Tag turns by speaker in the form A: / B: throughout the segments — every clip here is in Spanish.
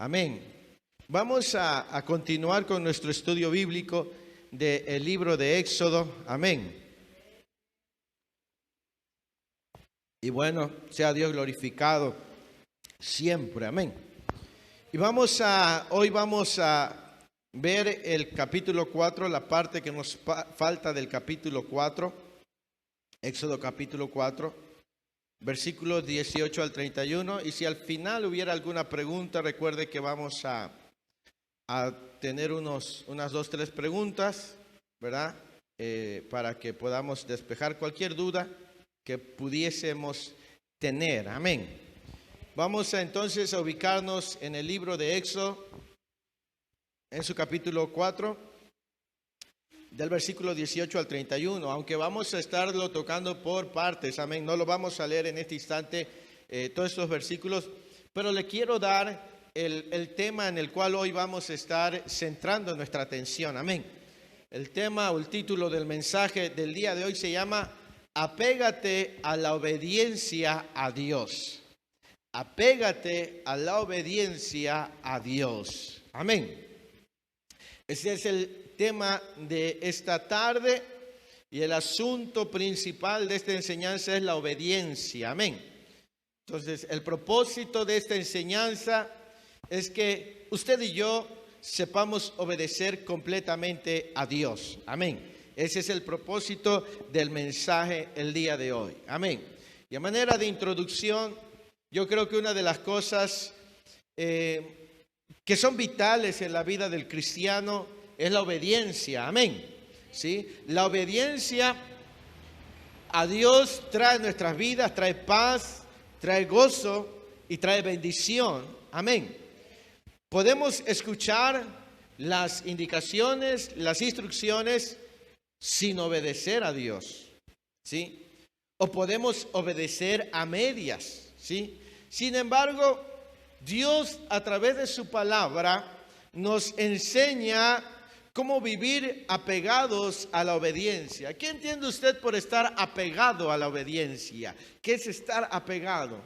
A: Amén. Vamos a continuar con nuestro estudio bíblico del libro de Éxodo. Amén. Y bueno, sea Dios glorificado siempre. Amén. Y hoy vamos a ver el capítulo 4, la parte que nos falta del capítulo 4. Éxodo capítulo 4. Versículos 18 al 31. Y si al final hubiera alguna pregunta, recuerde que vamos a tener unas 2-3 preguntas, ¿verdad? Para que podamos despejar cualquier duda que pudiésemos tener. Amén. Vamos entonces a ubicarnos en el libro de Éxodo, en su capítulo 4. Del versículo 18 al 31, aunque vamos a estarlo tocando por partes, amén, no lo vamos a leer en este instante, todos estos versículos, pero le quiero dar el tema en el cual hoy vamos a estar centrando nuestra atención, amén. El tema o el título del mensaje del día de hoy se llama Apégate a la obediencia a Dios. Apégate a la obediencia a Dios, amén. Ese es el tema de esta tarde y el asunto principal de esta enseñanza es la obediencia. Amén. Entonces, el propósito de esta enseñanza es que usted y yo sepamos obedecer completamente a Dios. Amén. Ese es el propósito del mensaje el día de hoy. Amén. Y a manera de introducción, yo creo que una de las cosas que son vitales en la vida del cristiano es la obediencia, amén. ¿Sí? La obediencia a Dios trae nuestras vidas, trae paz, trae gozo y trae bendición, amén. Podemos escuchar las indicaciones, las instrucciones sin obedecer a Dios, ¿sí? O podemos obedecer a medias, ¿sí? Sin embargo, Dios a través de su palabra nos enseña cómo vivir apegados a la obediencia. ¿Qué entiende usted por estar apegado a la obediencia? ¿Qué es estar apegado?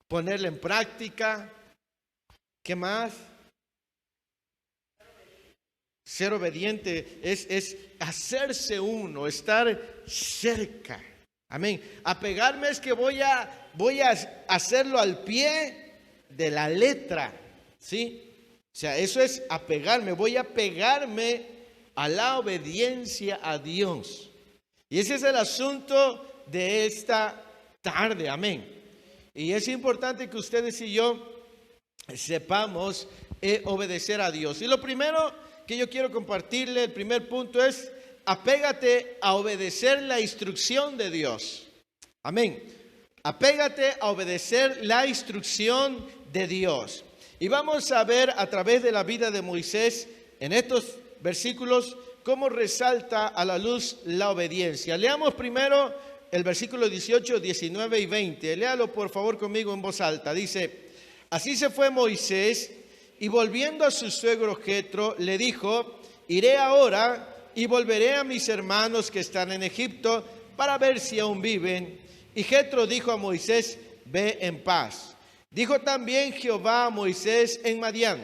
A: Ponerla en práctica. ¿Qué más? Ser obediente es hacerse uno, estar cerca. Amén. Apegarme es que voy a hacerlo al pie de la letra, ¿sí? O sea, eso es apegarme. Voy a pegarme a la obediencia a Dios. Y ese es el asunto de esta tarde, amén. Y es importante que ustedes y yo sepamos obedecer a Dios. Y lo primero que yo quiero compartirle, el primer punto es: apégate a obedecer la instrucción de Dios. Amén. Apégate a obedecer la instrucción de Dios. Y vamos a ver a través de la vida de Moisés en estos versículos cómo resalta a la luz la obediencia. Leamos primero el versículo 18, 19 y 20. Léalo por favor conmigo en voz alta. Dice: así se fue Moisés y volviendo a su suegro Jetro le dijo: iré ahora y volveré a mis hermanos que están en Egipto para ver si aún viven. Y Jetro dijo a Moisés: ve en paz. Dijo también Jehová a Moisés en Madián: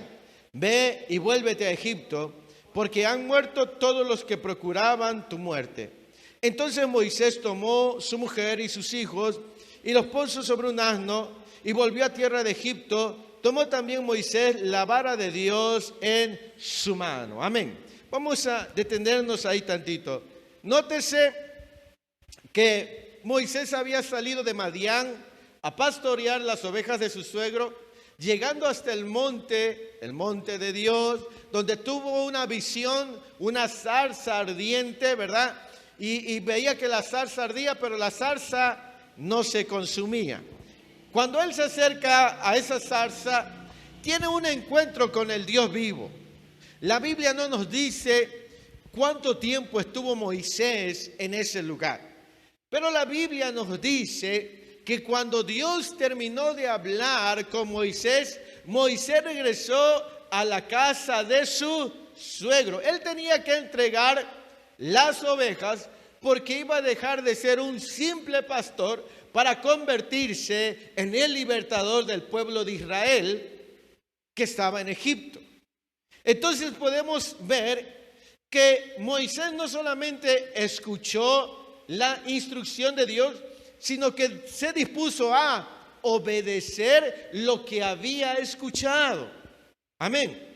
A: ve y vuélvete a Egipto, porque han muerto todos los que procuraban tu muerte. Entonces Moisés tomó su mujer y sus hijos y los puso sobre un asno y volvió a tierra de Egipto. Tomó también Moisés la vara de Dios en su mano. Amén. Vamos a detenernos ahí tantito. Nótese que Moisés había salido de Madián a pastorear las ovejas de su suegro, llegando hasta el monte de Dios, donde tuvo una visión, una zarza ardiente, ¿verdad? Y veía que la zarza ardía, pero la zarza no se consumía. Cuando él se acerca a esa zarza, tiene un encuentro con el Dios vivo. La Biblia no nos dice cuánto tiempo estuvo Moisés en ese lugar, pero la Biblia nos dice que cuando Dios terminó de hablar con Moisés, Moisés regresó a la casa de su suegro. Él tenía que entregar las ovejas porque iba a dejar de ser un simple pastor para convertirse en el libertador del pueblo de Israel que estaba en Egipto. Entonces podemos ver que Moisés no solamente escuchó la instrucción de Dios, sino que se dispuso a obedecer lo que había escuchado. Amén.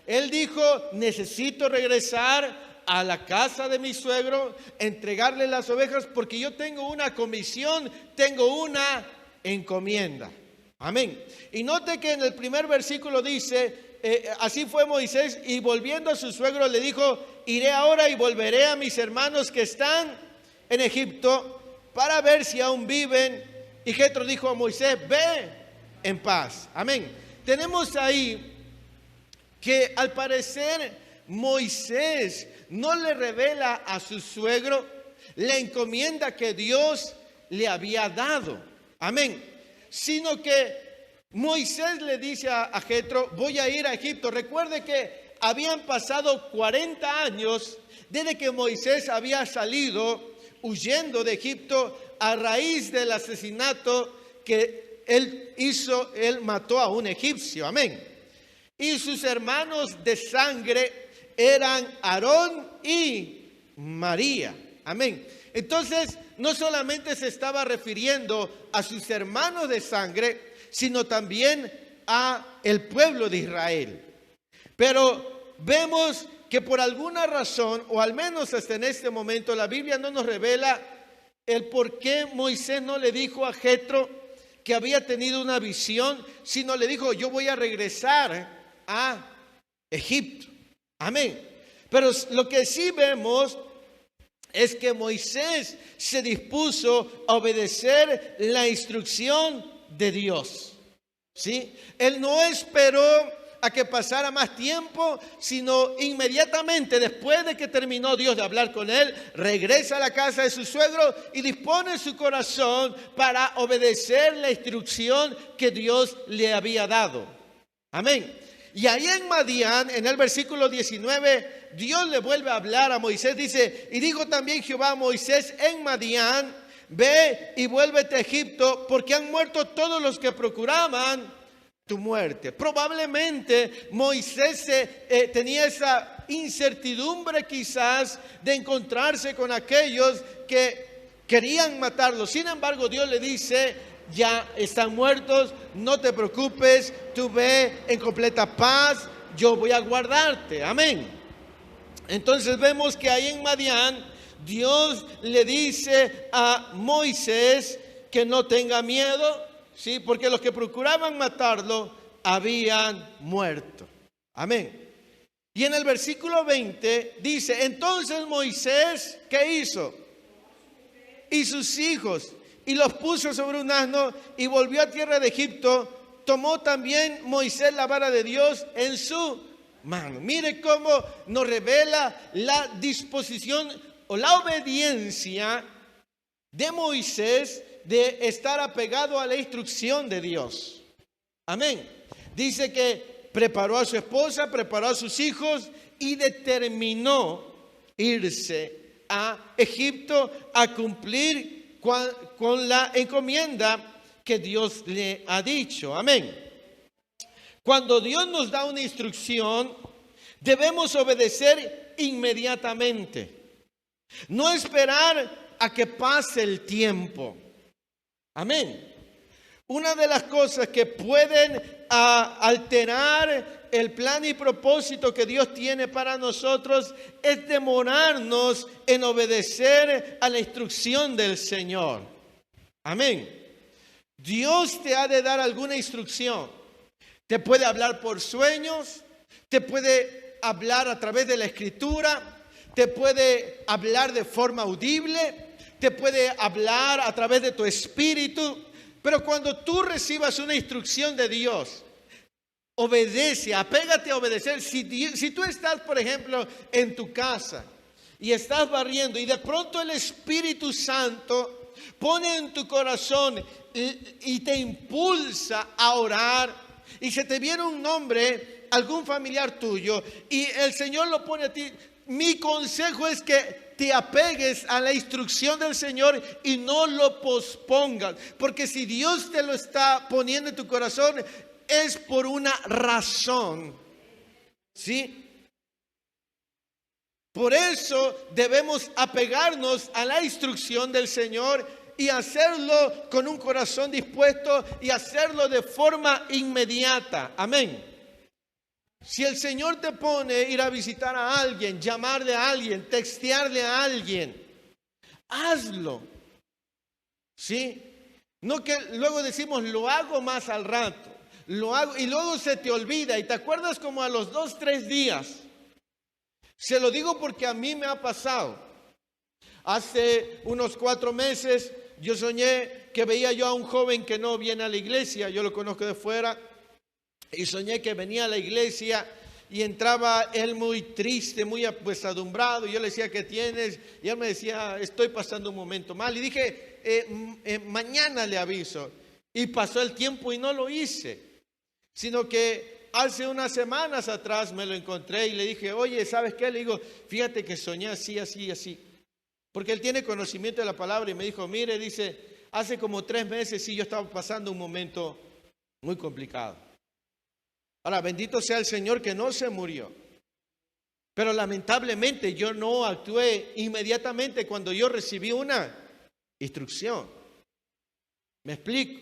A: Él dijo: necesito regresar a la casa de mi suegro, entregarle las ovejas, porque yo tengo una comisión, tengo una encomienda. Amén. Y note que en el primer versículo dice: así fue Moisés, y volviendo a su suegro le dijo: iré ahora y volveré a mis hermanos que están en Egipto para ver si aún viven. Y Jetro dijo a Moisés: ve en paz. Amén. Tenemos ahí que al parecer Moisés no le revela a su suegro la encomienda que Dios le había dado. Amén. Sino que Moisés le dice a Jetro: voy a ir a Egipto. Recuerde que habían pasado 40 años desde que Moisés había salido huyendo de Egipto a raíz del asesinato que él mató a un egipcio. Amén. Y sus hermanos de sangre eran Aarón y María. Amén. Entonces, no solamente se estaba refiriendo a sus hermanos de sangre, sino también a el pueblo de Israel. Pero vemos que por alguna razón, o al menos hasta en este momento, la Biblia no nos revela el por qué Moisés no le dijo a Jetro que había tenido una visión, sino le dijo: yo voy a regresar a Egipto. Amén. Pero lo que sí vemos es que Moisés se dispuso a obedecer la instrucción de Dios. ¿Sí? Él no esperó a que pasara más tiempo, sino inmediatamente después de que terminó Dios de hablar con él, regresa a la casa de su suegro y dispone su corazón para obedecer la instrucción que Dios le había dado. Amén. Y ahí en Madián, en el versículo 19, Dios le vuelve a hablar a Moisés. Dice: y dijo también Jehová a Moisés en Madián: ve y vuélvete a Egipto, porque han muerto todos los que procuraban tu muerte. Probablemente Moisés tenía esa incertidumbre quizás de encontrarse con aquellos que querían matarlo. Sin embargo, Dios le dice: ya están muertos, no te preocupes, tú ve en completa paz, yo voy a guardarte. Amén. Entonces vemos que ahí en Madián Dios le dice a Moisés que no tenga miedo, ¿sí? Porque los que procuraban matarlo habían muerto. Amén. Y en el versículo 20 dice: entonces Moisés, ¿qué hizo? Y sus hijos, y los puso sobre un asno y volvió a tierra de Egipto. Tomó también Moisés la vara de Dios en su mano. Mire cómo nos revela la disposición o la obediencia de Moisés de estar apegado a la instrucción de Dios. Amén. Dice que preparó a su esposa, preparó a sus hijos y determinó irse a Egipto a cumplir con la encomienda que Dios le ha dicho. Amén. Cuando Dios nos da una instrucción, debemos obedecer inmediatamente. No esperar a que pase el tiempo. Amén. Una de las cosas que pueden alterar el plan y propósito que Dios tiene para nosotros es demorarnos en obedecer a la instrucción del Señor. Amén. Dios te ha de dar alguna instrucción. Te puede hablar por sueños, te puede hablar a través de la Escritura, te puede hablar de forma audible, te puede hablar a través de tu espíritu. Pero cuando tú recibas una instrucción de Dios, obedece, apégate a obedecer. Si tú estás, por ejemplo, en tu casa y estás barriendo y de pronto el Espíritu Santo pone en tu corazón y te impulsa a orar, y se te viene un nombre, algún familiar tuyo, y el Señor lo pone a ti, mi consejo es que te apegues a la instrucción del Señor y no lo pospongas. Porque si Dios te lo está poniendo en tu corazón, es por una razón. ¿Sí? Por eso debemos apegarnos a la instrucción del Señor y hacerlo con un corazón dispuesto y hacerlo de forma inmediata. Amén. Si el Señor te pone ir a visitar a alguien, llamarle a alguien, textearle a alguien, hazlo. ¿Sí? No que luego decimos, lo hago más al rato, lo hago y luego se te olvida y te acuerdas como a los 2, 3 días. Se lo digo porque a mí me ha pasado. Hace unos 4 meses yo soñé que veía yo a un joven que no viene a la iglesia, yo lo conozco de fuera, y soñé que venía a la iglesia y entraba él muy triste, muy apesadumbrado, y yo le decía, ¿qué tienes? Y él me decía, estoy pasando un momento mal, y dije, mañana le aviso, y pasó el tiempo y no lo hice, sino que hace unas semanas atrás me lo encontré y le dije, oye, ¿sabes qué? Le digo, fíjate que soñé así, así, así. Porque él tiene conocimiento de la palabra y me dijo, mire, dice, hace como 3 meses sí yo estaba pasando un momento muy complicado. Ahora, bendito sea el Señor que no se murió. Pero lamentablemente yo no actué inmediatamente cuando yo recibí una instrucción. ¿Me explico?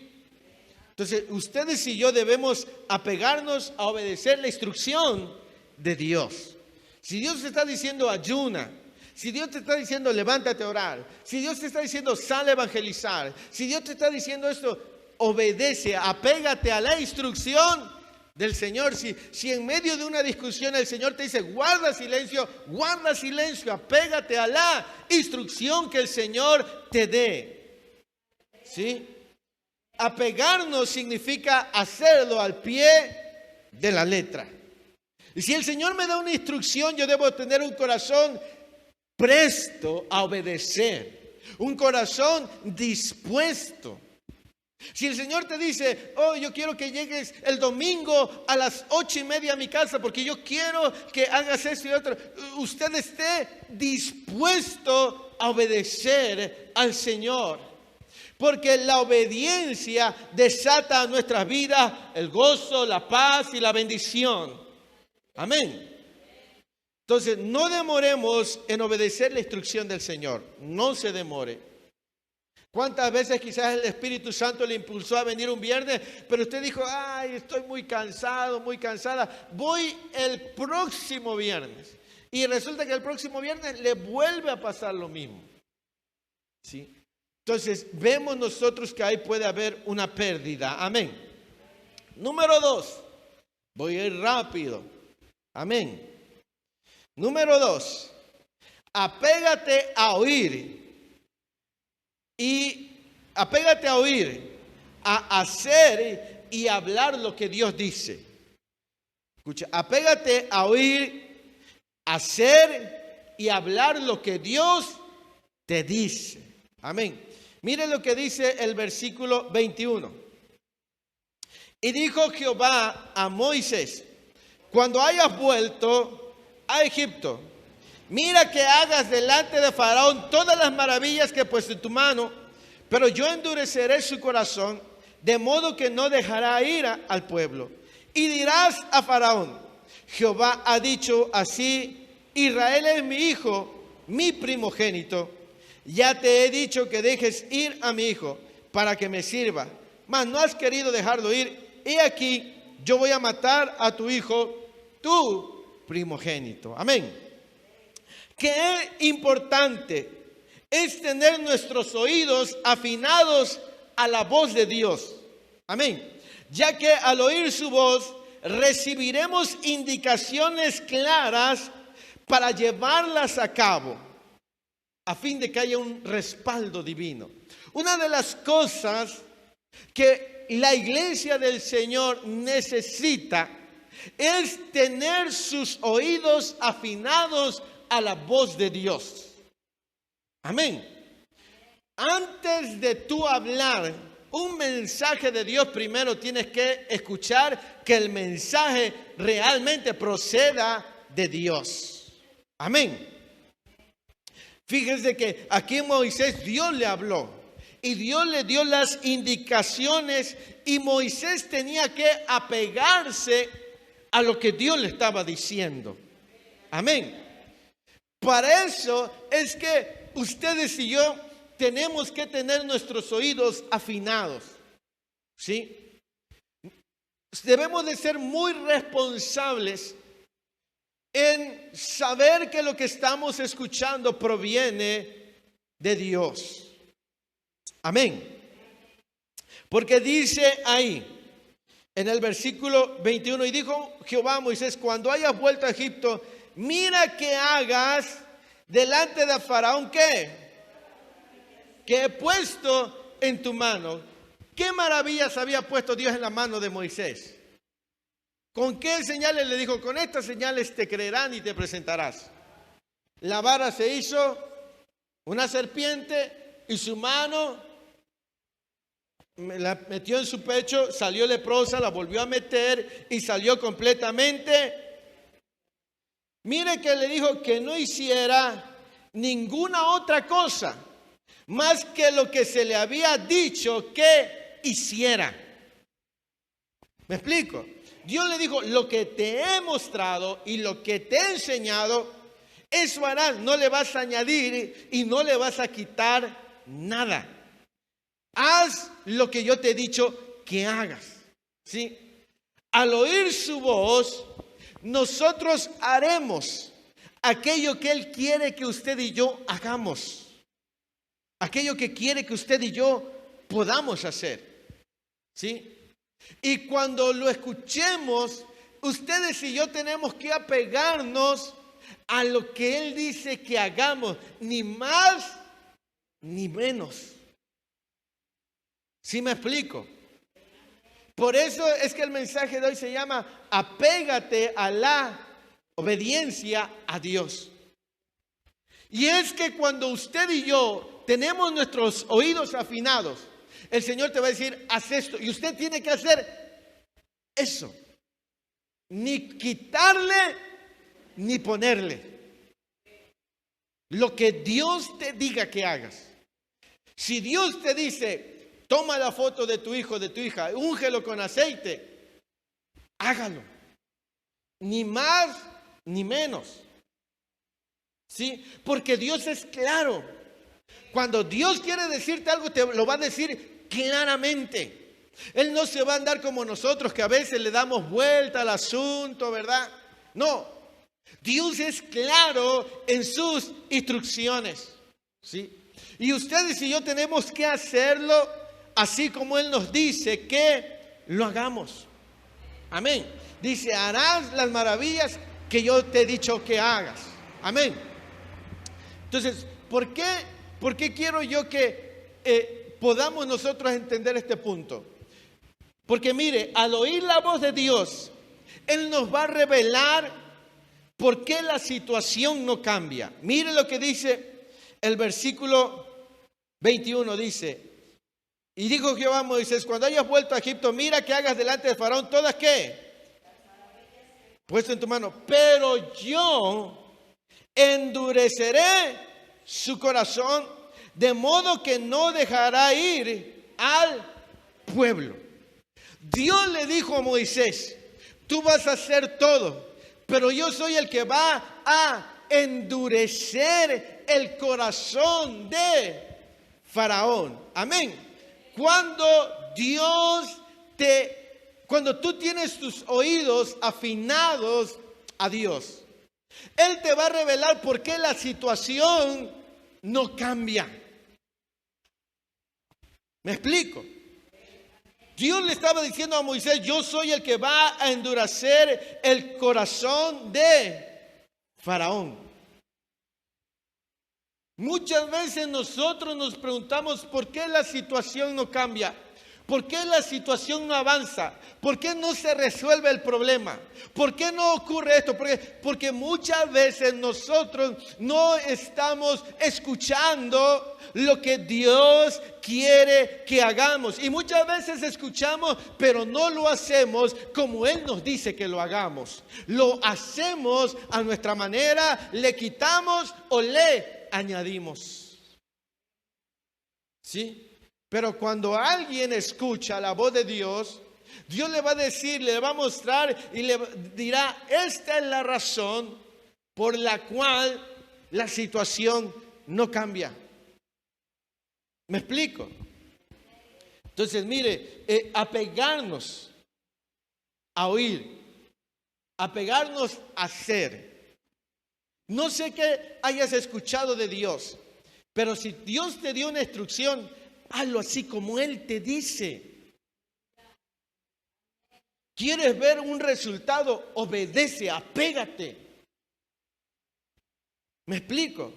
A: Entonces, ustedes y yo debemos apegarnos a obedecer la instrucción de Dios. Si Dios te está diciendo ayuna, si Dios te está diciendo levántate a orar, si Dios te está diciendo sal a evangelizar, si Dios te está diciendo esto, obedece, apégate a la instrucción del Señor. Si en medio de una discusión el Señor te dice guarda silencio, apégate a la instrucción que el Señor te dé. ¿Sí? Apegarnos significa hacerlo al pie de la letra. Y si el Señor me da una instrucción, yo debo tener un corazón presto a obedecer, un corazón dispuesto. Si el Señor te dice, oh, yo quiero que llegues el domingo a las 8:30 a mi casa porque yo quiero que hagas esto y otro, usted esté dispuesto a obedecer al Señor. Porque la obediencia desata a nuestras vidas el gozo, la paz y la bendición. Amén. Entonces, no demoremos en obedecer la instrucción del Señor. No se demore. ¿Cuántas veces quizás el Espíritu Santo le impulsó a venir un viernes, pero usted dijo, ay, estoy muy cansado, muy cansada, voy el próximo viernes? Y resulta que el próximo viernes le vuelve a pasar lo mismo. ¿Sí? Entonces, vemos nosotros que ahí puede haber una pérdida. Amén. Número 2. Voy a ir rápido. Amén. Número 2. Apégate a oír. Y apégate a oír, a hacer y hablar lo que Dios dice. Escucha, apégate a oír, hacer y hablar lo que Dios te dice. Amén. Mire lo que dice el versículo 21. Y dijo Jehová a Moisés, cuando hayas vuelto a Egipto, mira que hagas delante de Faraón todas las maravillas que he puesto en tu mano, pero yo endureceré su corazón, de modo que no dejará ir al pueblo. Y dirás a Faraón, Jehová ha dicho así, Israel es mi hijo, mi primogénito. Ya te he dicho que dejes ir a mi hijo para que me sirva, mas no has querido dejarlo ir. He aquí, yo voy a matar a tu hijo, tu primogénito. Amén. Qué importante es tener nuestros oídos afinados a la voz de Dios. Amén. Ya que al oír su voz recibiremos indicaciones claras para llevarlas a cabo, a fin de que haya un respaldo divino. Una de las cosas que la iglesia del Señor necesita es tener sus oídos afinados a la voz de Dios. Amén. Antes de tú hablar un mensaje de Dios, primero tienes que escuchar que el mensaje realmente proceda de Dios. Amén. Fíjense que aquí Moisés, Dios le habló y Dios le dio las indicaciones y Moisés tenía que apegarse a lo que Dios le estaba diciendo. Amén. Para eso es que ustedes y yo tenemos que tener nuestros oídos afinados, ¿sí? Debemos de ser muy responsables en saber que lo que estamos escuchando proviene de Dios. Amén. Porque dice ahí, en el versículo 21, y dijo Jehová a Moisés, cuando hayas vuelto a Egipto, mira que hagas delante de Faraón, ¿qué? Que he puesto en tu mano. ¿Qué maravillas había puesto Dios en la mano de Moisés? ¿Con qué señales le dijo? Con estas señales te creerán y te presentarás. La vara se hizo una serpiente y su mano la metió en su pecho, salió leprosa, la volvió a meter y salió completamente. Mire que le dijo que no hiciera ninguna otra cosa más que lo que se le había dicho que hiciera. ¿Me explico? Dios le dijo, lo que te he mostrado y lo que te he enseñado, eso harás. No le vas a añadir y no le vas a quitar nada. Haz lo que yo te he dicho que hagas, ¿sí? Al oír su voz, nosotros haremos aquello que Él quiere que usted y yo hagamos. Aquello que quiere que usted y yo podamos hacer, ¿sí? Y cuando lo escuchemos, ustedes y yo tenemos que apegarnos a lo que Él dice que hagamos, ni más ni menos. ¿Sí me explico? Por eso es que el mensaje de hoy se llama apégate a la obediencia a Dios. Y es que cuando usted y yo tenemos nuestros oídos afinados, el Señor te va a decir, haz esto. Y usted tiene que hacer eso. Ni quitarle, ni ponerle. Lo que Dios te diga que hagas. Si Dios te dice, toma la foto de tu hijo, de tu hija, úngelo con aceite, hágalo. Ni más, ni menos. ¿Sí? Porque Dios es claro. Cuando Dios quiere decirte algo, te lo va a decir claramente. Él no se va a andar como nosotros, que a veces le damos vuelta al asunto, ¿verdad? No. Dios es claro en sus instrucciones, ¿sí? Y ustedes y yo tenemos que hacerlo así como Él nos dice que lo hagamos. Amén. Dice, harás las maravillas que yo te he dicho que hagas. Amén. Entonces, ¿por qué quiero yo que podamos nosotros entender este punto? Porque mire, al oír la voz de Dios, Él nos va a revelar por qué la situación no cambia. Mire lo que dice el versículo 21, dice, y dijo Jehová a Moisés, cuando hayas vuelto a Egipto, mira que hagas delante de Faraón todas, ¿qué? Puesto en tu mano, pero yo endureceré su corazón, de modo que no dejará ir al pueblo. Dios le dijo a Moisés, tú vas a hacer todo, pero yo soy el que va a endurecer el corazón de Faraón. Amén. Cuando tú tienes tus oídos afinados a Dios, Él te va a revelar por qué la situación no cambia. ¿Me explico? Dios le estaba diciendo a Moisés, yo soy el que va a endurecer el corazón de Faraón. Muchas veces nosotros nos preguntamos por qué la situación no cambia. ¿Por qué la situación no avanza? ¿Por qué no se resuelve el problema? ¿Por qué no ocurre esto? Porque muchas veces nosotros no estamos escuchando lo que Dios quiere que hagamos. Y muchas veces escuchamos, pero no lo hacemos como Él nos dice que lo hagamos. Lo hacemos a nuestra manera, le quitamos o le añadimos. ¿Sí? Pero cuando alguien escucha la voz de Dios, Dios le va a decir, le va a mostrar y le dirá, esta es la razón por la cual la situación no cambia. ¿Me explico? Entonces, mire, apegarnos a oír, apegarnos a hacer. No sé qué hayas escuchado de Dios, pero si Dios te dio una instrucción, hazlo así como Él te dice. ¿Quieres ver un resultado? Obedece, apégate. ¿Me explico?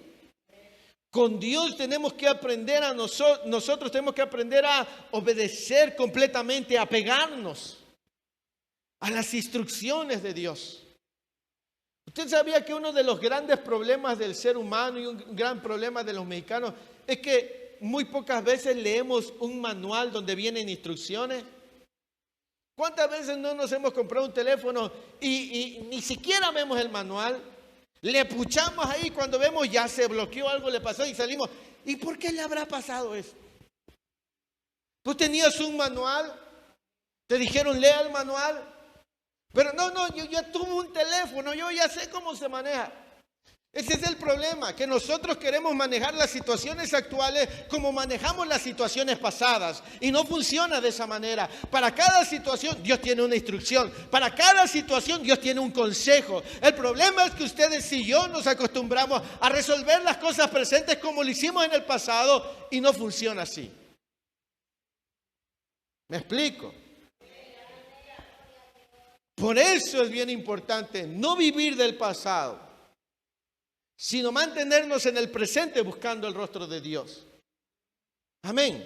A: Con Dios tenemos que aprender a nosotros tenemos que aprender a obedecer completamente, a apegarnos a las instrucciones de Dios. ¿Usted sabía que uno de los grandes problemas del ser humano y un gran problema de los mexicanos es que muy pocas veces leemos un manual donde vienen instrucciones? ¿Cuántas veces no nos hemos comprado un teléfono y ni siquiera vemos el manual? Le puchamos ahí, cuando vemos ya se bloqueó, algo le pasó y salimos. ¿Y por qué le habrá pasado eso? Tú tenías un manual, te dijeron lea el manual, pero no, yo ya tuve un teléfono, yo ya sé cómo se maneja. Ese es el problema, que nosotros queremos manejar las situaciones actuales como manejamos las situaciones pasadas y no funciona de esa manera. Para cada situación Dios tiene una instrucción, para cada situación Dios tiene un consejo. El problema es que ustedes y yo nos acostumbramos a resolver las cosas presentes como lo hicimos en el pasado y no funciona así. ¿Me explico? Por eso es bien importante no vivir del pasado, sino mantenernos en el presente buscando el rostro de Dios. Amén.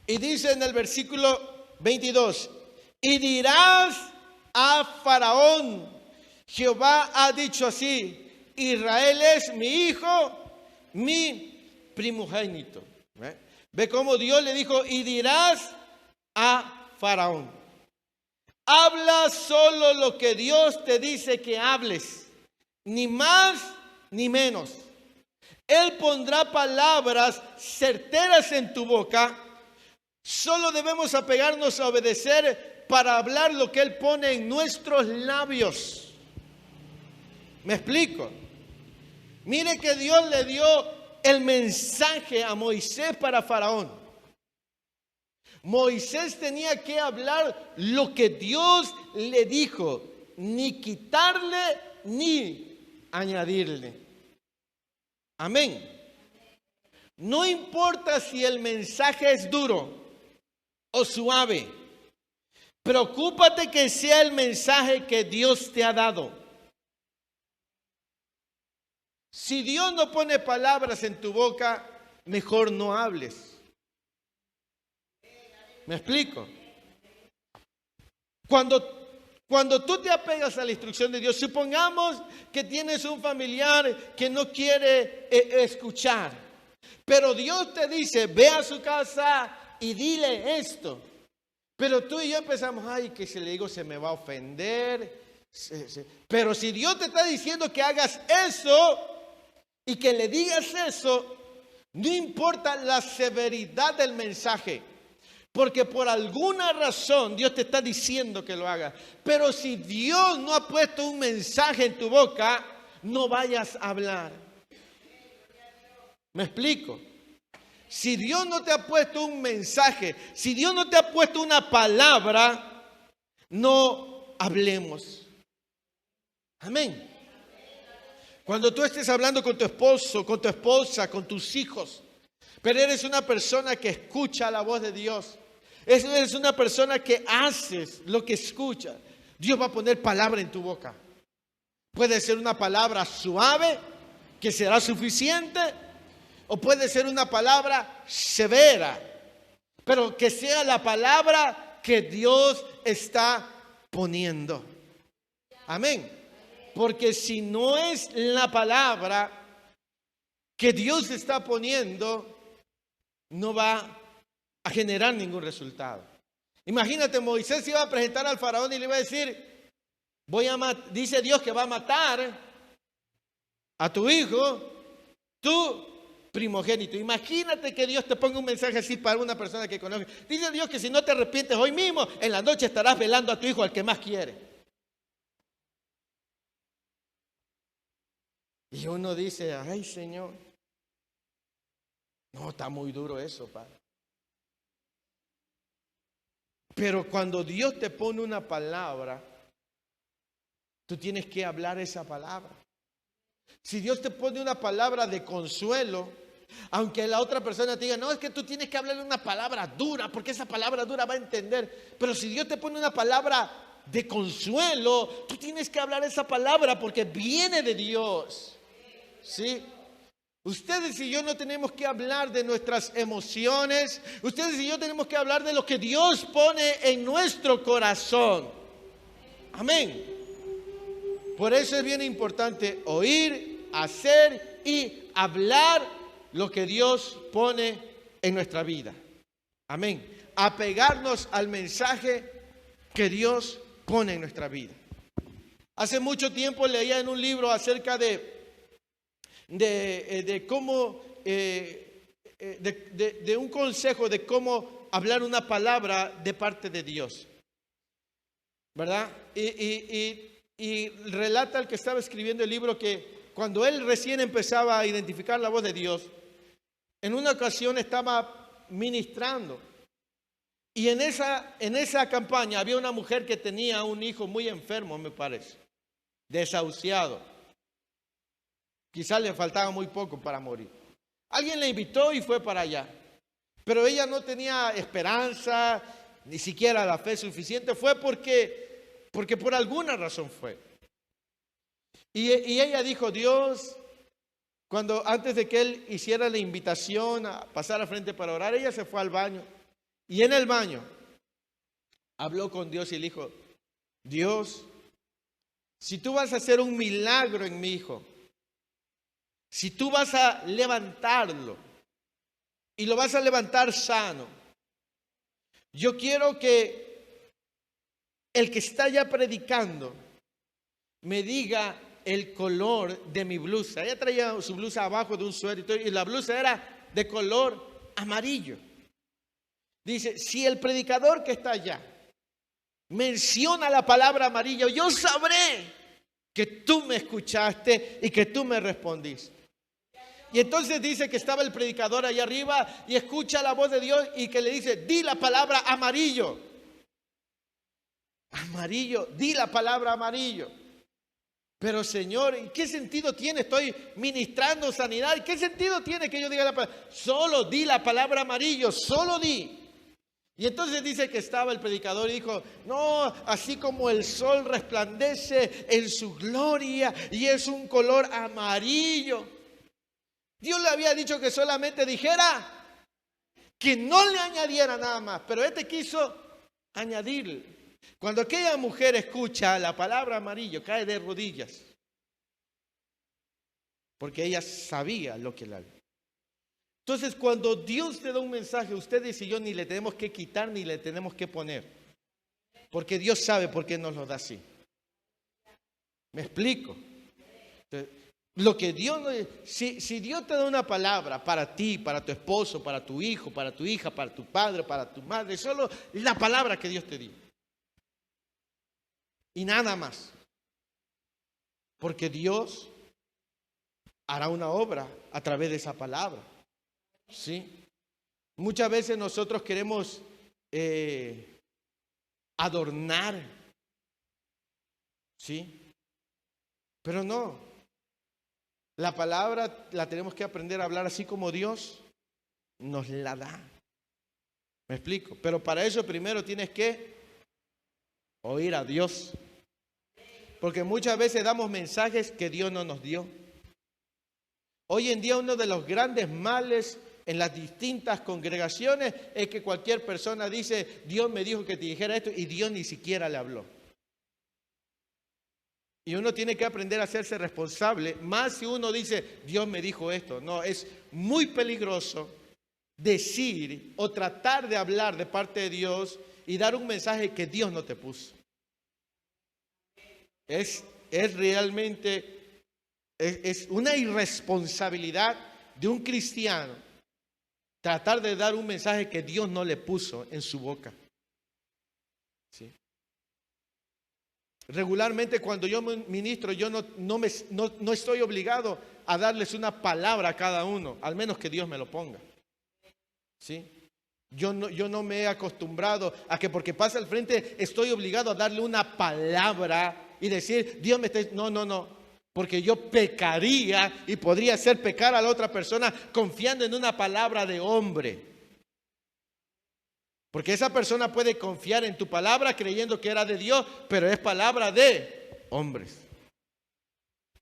A: Y dice en el versículo 22, y dirás a Faraón, Jehová ha dicho así, Israel es mi hijo, mi primogénito. ¿Ve cómo Dios le dijo, y dirás a Faraón? Habla solo lo que Dios te dice que hables. Ni más ni menos. Él pondrá palabras certeras en tu boca. Solo debemos apegarnos a obedecer para hablar lo que Él pone en nuestros labios. ¿Me explico? Mire que Dios le dio el mensaje a Moisés para Faraón. Moisés tenía que hablar lo que Dios le dijo, ni quitarle ni añadirle. Amén. No importa si el mensaje es duro o suave, preocúpate que sea el mensaje que Dios te ha dado. Si Dios no pone palabras en tu boca, mejor no hables. ¿Me explico? Cuando tú te apegas a la instrucción de Dios, supongamos que tienes un familiar que no quiere escuchar, pero Dios te dice, ve a su casa y dile esto. Pero tú y yo empezamos, ay, que si le digo se me va a ofender. Pero si Dios te está diciendo que hagas eso y que le digas eso, no importa la severidad del mensaje. Porque por alguna razón Dios te está diciendo que lo hagas. Pero si Dios no ha puesto un mensaje en tu boca, no vayas a hablar. ¿Me explico? Si Dios no te ha puesto un mensaje, si Dios no te ha puesto una palabra, no hablemos. Amén. Cuando tú estés hablando con tu esposo, con tu esposa, con tus hijos, pero eres una persona que escucha la voz de Dios, eres una persona que haces lo que escucha, Dios va a poner palabra en tu boca. Puede ser una palabra suave, que será suficiente, o puede ser una palabra severa, pero que sea la palabra que Dios está poniendo. Amén. Porque si no es la palabra que Dios está poniendo, no va a generar ningún resultado. Imagínate, Moisés iba a presentar al faraón y le iba a decir, dice Dios que va a matar a tu hijo, tu primogénito. Imagínate que Dios te ponga un mensaje así para una persona que conoce. Dice Dios que si no te arrepientes hoy mismo, en la noche estarás velando a tu hijo, al que más quiere. Y uno dice, ay Señor, no, está muy duro eso, Padre. Pero cuando Dios te pone una palabra, tú tienes que hablar esa palabra. Si Dios te pone una palabra de consuelo, aunque la otra persona te diga, no, es que tú tienes que hablarle una palabra dura, porque esa palabra dura va a entender. Pero si Dios te pone una palabra de consuelo, tú tienes que hablar esa palabra porque viene de Dios. ¿Sí? Ustedes y yo no tenemos que hablar de nuestras emociones. Ustedes y yo tenemos que hablar de lo que Dios pone en nuestro corazón. Amén. Por eso es bien importante oír, hacer y hablar lo que Dios pone en nuestra vida. Amén. Apegarnos al mensaje que Dios pone en nuestra vida. Hace mucho tiempo leía en un libro acerca de cómo, de un consejo de cómo hablar una palabra de parte de Dios, ¿verdad? Y relata el que estaba escribiendo el libro que cuando él recién empezaba a identificar la voz de Dios, en una ocasión estaba ministrando y en esa campaña había una mujer que tenía un hijo muy enfermo, me parece, desahuciado. Quizás le faltaba muy poco para morir. Alguien le invitó y fue para allá. Pero ella no tenía esperanza, ni siquiera la fe suficiente. Fue porque por alguna razón fue. Y ella dijo, Dios, antes de que él hiciera la invitación a pasar al frente para orar, ella se fue al baño. Y en el baño habló con Dios y le dijo, Dios, si tú vas a hacer un milagro en mi hijo, si tú vas a levantarlo y lo vas a levantar sano, yo quiero que el que está ya predicando me diga el color de mi blusa. Ella traía su blusa abajo de un suéter y la blusa era de color amarillo. Dice, si el predicador que está allá menciona la palabra amarillo, yo sabré que tú me escuchaste y que tú me respondiste. Y entonces dice que estaba el predicador allá arriba y escucha la voz de Dios y que le dice, di la palabra amarillo. Amarillo, di la palabra amarillo. Pero Señor, ¿en qué sentido tiene? Estoy ministrando sanidad. ¿Qué sentido tiene que yo diga la palabra? Solo di la palabra amarillo, solo di. Y entonces dice que estaba el predicador y dijo, no, así como el sol resplandece en su gloria y es un color amarillo. Dios le había dicho que solamente dijera, que no le añadiera nada más, pero quiso añadirle. Cuando aquella mujer escucha la palabra amarillo, cae de rodillas, porque ella sabía lo que le había. Entonces, cuando Dios te da un mensaje, ustedes y yo ni le tenemos que quitar ni le tenemos que poner, porque Dios sabe por qué nos lo da así. ¿Me explico? Entonces, lo que Dios, si Dios te da una palabra para ti, para tu esposo, para tu hijo, para tu hija, para tu padre, para tu madre, solo la palabra que Dios te dio. Y nada más. Porque Dios hará una obra a través de esa palabra. ¿Sí? Muchas veces nosotros queremos adornar. ¿Sí? Pero no. La palabra la tenemos que aprender a hablar así como Dios nos la da. ¿Me explico? Pero para eso primero tienes que oír a Dios. Porque muchas veces damos mensajes que Dios no nos dio. Hoy en día uno de los grandes males en las distintas congregaciones es que cualquier persona dice, Dios me dijo que te dijera esto y Dios ni siquiera le habló. Y uno tiene que aprender a hacerse responsable, más si uno dice, Dios me dijo esto. No, es muy peligroso decir o tratar de hablar de parte de Dios y dar un mensaje que Dios no te puso. Es realmente, es una irresponsabilidad de un cristiano tratar de dar un mensaje que Dios no le puso en su boca. ¿Sí? Regularmente cuando yo ministro, yo no estoy obligado a darles una palabra a cada uno, al menos que Dios me lo ponga. ¿Sí? Yo no me he acostumbrado a que porque pasa al frente estoy obligado a darle una palabra y decir, Dios me está... No, porque yo pecaría y podría hacer pecar a la otra persona confiando en una palabra de hombre. Porque esa persona puede confiar en tu palabra creyendo que era de Dios, pero es palabra de hombres.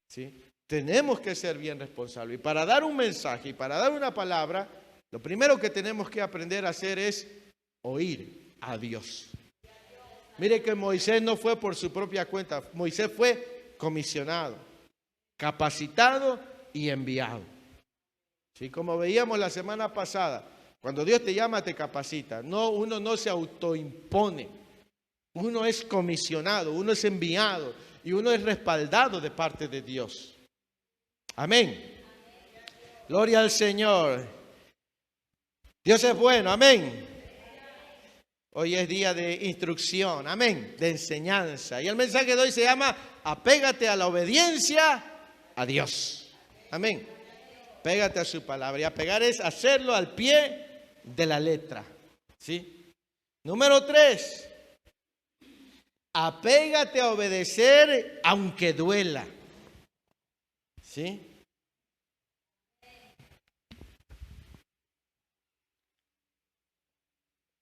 A: ¿Sí? Tenemos que ser bien responsables. Y para dar un mensaje y para dar una palabra, lo primero que tenemos que aprender a hacer es oír a Dios. Mire que Moisés no fue por su propia cuenta. Moisés fue comisionado, capacitado y enviado. ¿Sí? Como veíamos la semana pasada, cuando Dios te llama, te capacita. No, uno no se autoimpone. Uno es comisionado, uno es enviado y uno es respaldado de parte de Dios. Amén. Gloria al Señor. Dios es bueno. Amén. Hoy es día de instrucción. Amén. De enseñanza. Y el mensaje de hoy se llama apégate a la obediencia a Dios. Amén. Pégate a su palabra. Y apegar es hacerlo al pie de la letra. ¿Sí? Número 3. Apégate a obedecer aunque duela. ¿Sí?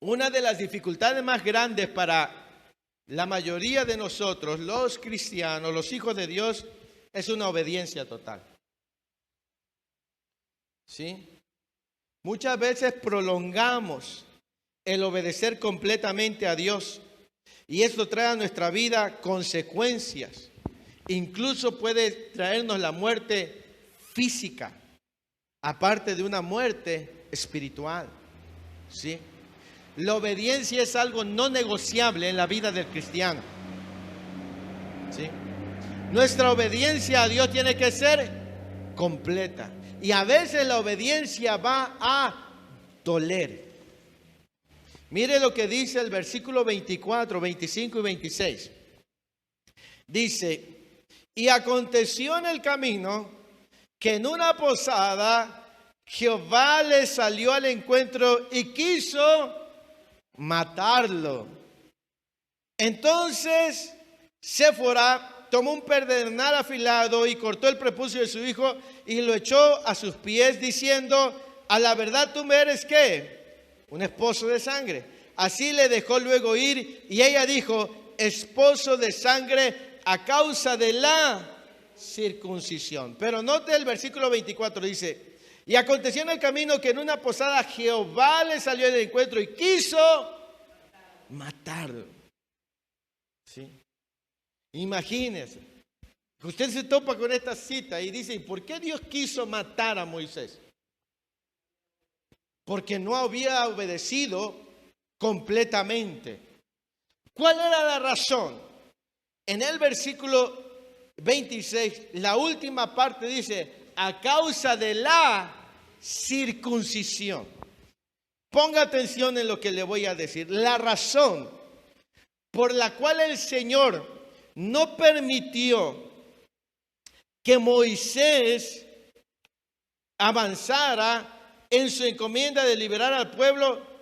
A: Una de las dificultades más grandes para la mayoría de nosotros, los cristianos, los hijos de Dios, es una obediencia total. ¿Sí? Muchas veces prolongamos el obedecer completamente a Dios y esto trae a nuestra vida consecuencias. Incluso puede traernos la muerte física, aparte de una muerte espiritual. ¿Sí? La obediencia es algo no negociable en la vida del cristiano. ¿Sí? Nuestra obediencia a Dios tiene que ser completa. Y a veces la obediencia va a doler. Mire lo que dice el versículo 24, 25 y 26. Dice, y aconteció en el camino que en una posada Jehová le salió al encuentro y quiso matarlo. Entonces Séfora tomó un pedernal afilado y cortó el prepucio de su hijo y lo echó a sus pies diciendo, a la verdad tú me eres ¿qué? Un esposo de sangre. Así le dejó luego ir y ella dijo, esposo de sangre a causa de la circuncisión. Pero note el versículo 24, dice, y aconteció en el camino que en una posada Jehová le salió al encuentro y quiso matarlo. ¿Sí? Imagínese, que usted se topa con esta cita y dice, ¿y por qué Dios quiso matar a Moisés? Porque no había obedecido completamente. ¿Cuál era la razón? En el versículo 26, la última parte dice, a causa de la circuncisión. Ponga atención en lo que le voy a decir. La razón por la cual el Señor no permitió que Moisés avanzara en su encomienda de liberar al pueblo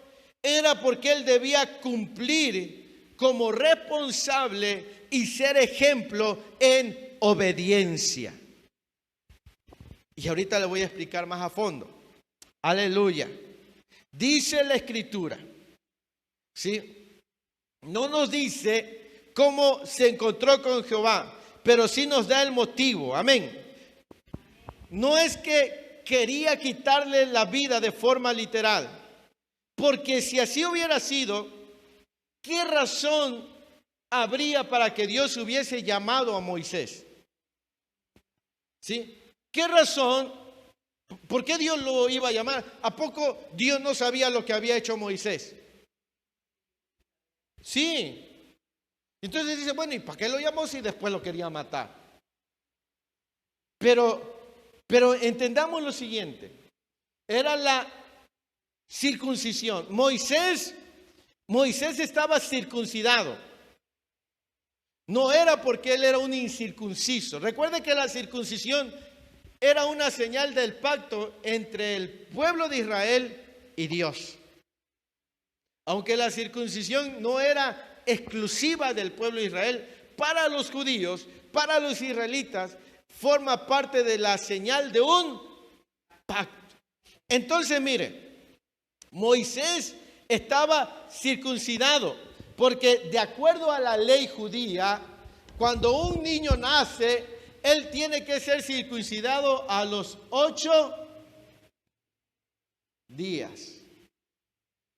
A: era porque él debía cumplir como responsable y ser ejemplo en obediencia. Y ahorita le voy a explicar más a fondo. Aleluya. Dice la Escritura, ¿sí? No nos dice cómo se encontró con Jehová, pero sí nos da el motivo. Amén. No es que quería quitarle la vida de forma literal. Porque si así hubiera sido, ¿qué razón habría para que Dios hubiese llamado a Moisés? ¿Sí? ¿Qué razón? ¿Por qué Dios lo iba a llamar? ¿A poco Dios no sabía lo que había hecho Moisés? Sí. Entonces dice, bueno, ¿y para qué lo llamó si después lo quería matar? Pero entendamos lo siguiente. Era la circuncisión. Moisés estaba circuncidado. No era porque él era un incircunciso. Recuerde que la circuncisión era una señal del pacto entre el pueblo de Israel y Dios. Aunque la circuncisión no era exclusiva del pueblo de Israel, para los judíos, para los israelitas, forma parte de la señal de un pacto. Entonces, mire, Moisés estaba circuncidado, porque de acuerdo a la ley judía, cuando un niño nace, él tiene que ser circuncidado a los 8 días.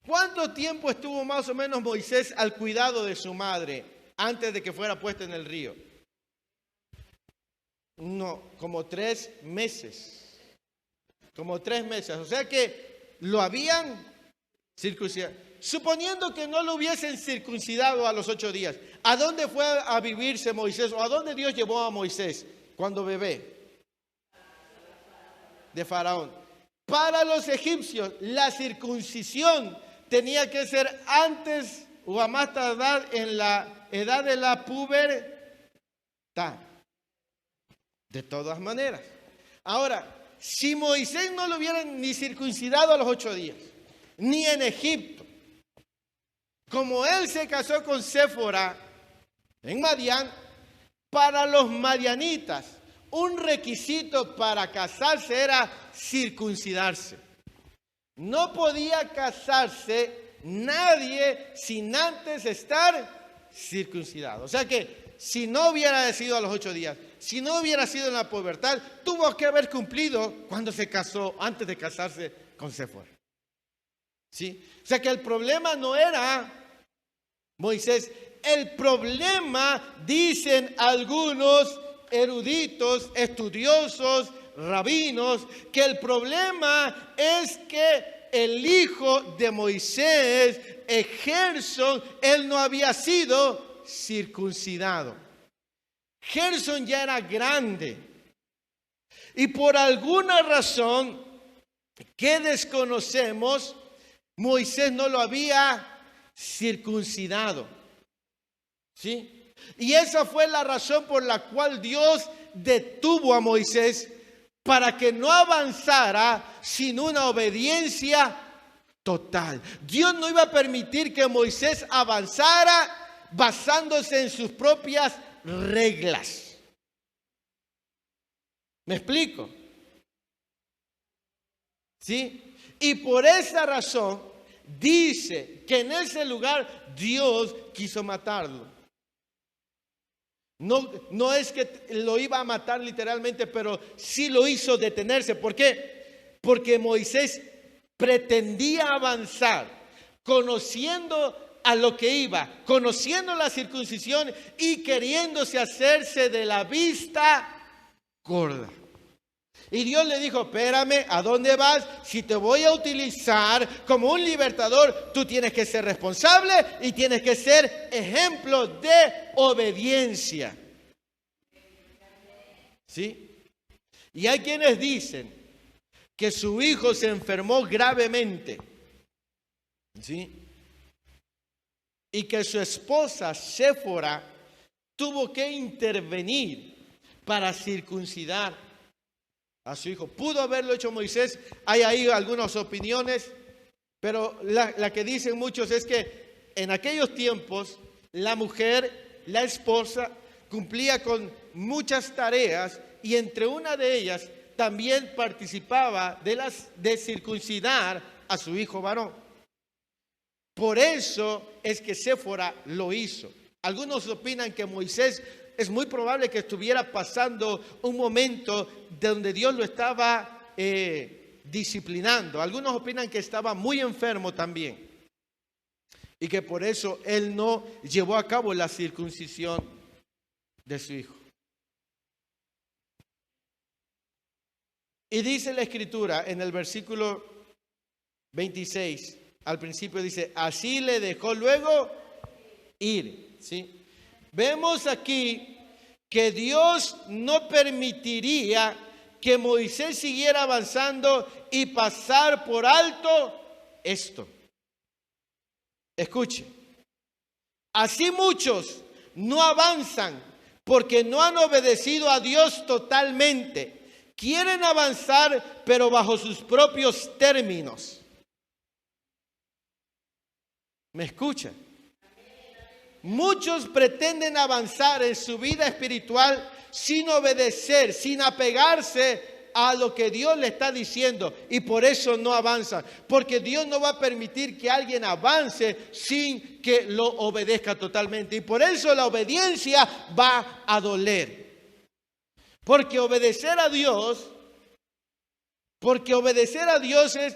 A: ¿Cuánto tiempo estuvo más o menos Moisés al cuidado de su madre antes de que fuera puesto en el río? No, como 3 meses. Como 3 meses. O sea que lo habían circuncidado. Suponiendo que no lo hubiesen circuncidado a los 8 días, ¿a dónde fue a vivirse Moisés? ¿O a dónde Dios llevó a Moisés cuando bebé? De Faraón. Para los egipcios, la circuncisión tenía que ser antes o a más tardar en la edad de la pubertad. De todas maneras. Ahora, si Moisés no lo hubieran ni circuncidado a los 8 días, ni en Egipto, como él se casó con Séfora en Madián, para los madianitas, un requisito para casarse era circuncidarse. No podía casarse nadie sin antes estar circuncidado. O sea que si no hubiera sido a los 8 días, si no hubiera sido en la pubertad, tuvo que haber cumplido cuando se casó, antes de casarse con Séfora. ¿Sí? O sea que el problema no era Moisés. El problema, dicen algunos eruditos, estudiosos, rabinos, que el problema es que el hijo de Moisés, Gerson, él no había sido circuncidado. Gerson ya era grande y por alguna razón que desconocemos, Moisés no lo había circuncidado. ¿Sí? Y esa fue la razón por la cual Dios detuvo a Moisés para que no avanzara sin una obediencia total. Dios no iba a permitir que Moisés avanzara basándose en sus propias reglas. ¿Me explico? ¿Sí? Y por esa razón dice que en ese lugar Dios quiso matarlo. No es que lo iba a matar literalmente, pero sí lo hizo detenerse. ¿Por qué? Porque Moisés pretendía avanzar, conociendo a lo que iba, conociendo la circuncisión y queriéndose hacerse de la vista gorda. Y Dios le dijo, espérame, ¿a dónde vas? Si te voy a utilizar como un libertador, tú tienes que ser responsable y tienes que ser ejemplo de obediencia. ¿Sí? Y hay quienes dicen que su hijo se enfermó gravemente. ¿Sí? Y que su esposa, Séfora, tuvo que intervenir para circuncidar a su hijo. Pudo haberlo hecho Moisés. Hay ahí algunas opiniones, pero la que dicen muchos es que en aquellos tiempos la mujer, la esposa, cumplía con muchas tareas y entre una de ellas también participaba de circuncidar a su hijo varón. Por eso es que Séfora lo hizo. Algunos opinan que Moisés es muy probable que estuviera pasando un momento donde Dios lo estaba disciplinando. Algunos opinan que estaba muy enfermo también y que por eso él no llevó a cabo la circuncisión de su hijo. Y dice la Escritura en el versículo 26, al principio dice, así le dejó luego ir, ¿sí? Vemos aquí que Dios no permitiría que Moisés siguiera avanzando y pasar por alto esto. Escuche, así muchos no avanzan porque no han obedecido a Dios totalmente. Quieren avanzar, pero bajo sus propios términos. ¿Me escucha? Muchos pretenden avanzar en su vida espiritual sin obedecer, sin apegarse a lo que Dios le está diciendo, y por eso no avanzan, porque Dios no va a permitir que alguien avance sin que lo obedezca totalmente, y por eso la obediencia va a doler. Porque obedecer a Dios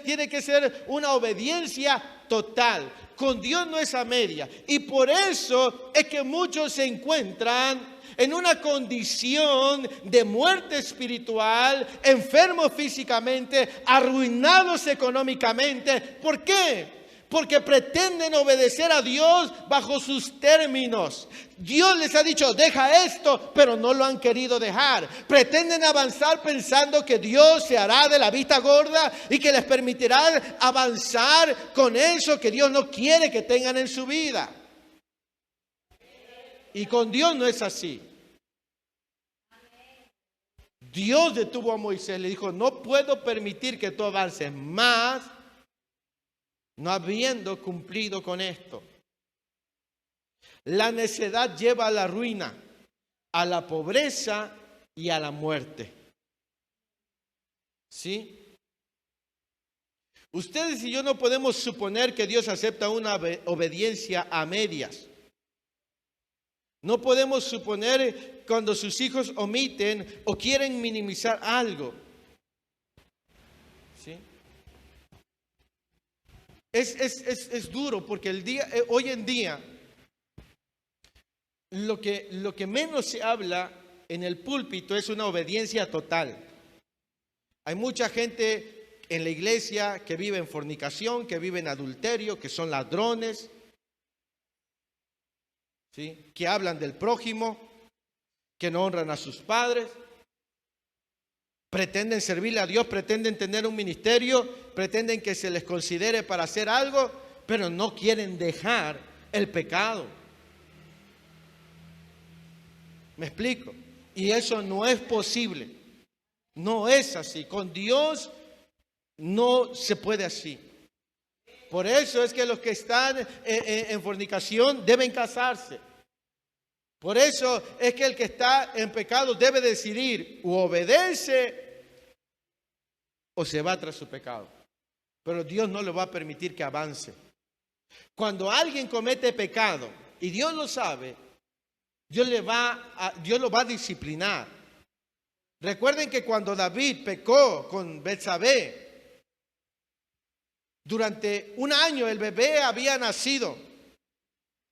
A: tiene que ser una obediencia total. Con Dios no es a media. Y por eso es que muchos se encuentran en una condición de muerte espiritual, enfermos físicamente, arruinados económicamente. ¿Por qué? Porque pretenden obedecer a Dios bajo sus términos. Dios les ha dicho, deja esto, pero no lo han querido dejar. Pretenden avanzar pensando que Dios se hará de la vista gorda y que les permitirá avanzar con eso que Dios no quiere que tengan en su vida. Y con Dios no es así. Dios detuvo a Moisés, le dijo, no puedo permitir que tú avances más, no habiendo cumplido con esto. La necedad lleva a la ruina, a la pobreza y a la muerte. ¿Sí? Ustedes y yo no podemos suponer que Dios acepta una obediencia a medias. No podemos suponer cuando sus hijos omiten o quieren minimizar algo. ¿Sí? Es duro porque hoy en día lo que menos se habla en el púlpito es una obediencia total. Hay mucha gente en la iglesia que vive en fornicación, que vive en adulterio, que son ladrones, ¿sí? Que hablan del prójimo, que no honran a sus padres, pretenden servirle a Dios, pretenden tener un ministerio, pretenden que se les considere para hacer algo, pero no quieren dejar el pecado. ¿Me explico? Y eso no es posible. No es así. Con Dios no se puede así. Por eso es que los que están en fornicación deben casarse. Por eso es que el que está en pecado debe decidir o obedece o se va tras su pecado. Pero Dios no le va a permitir que avance. Cuando alguien comete pecado y Dios lo sabe, Dios lo va a disciplinar. Recuerden que cuando David pecó con Betsabé, durante un año el bebé había nacido.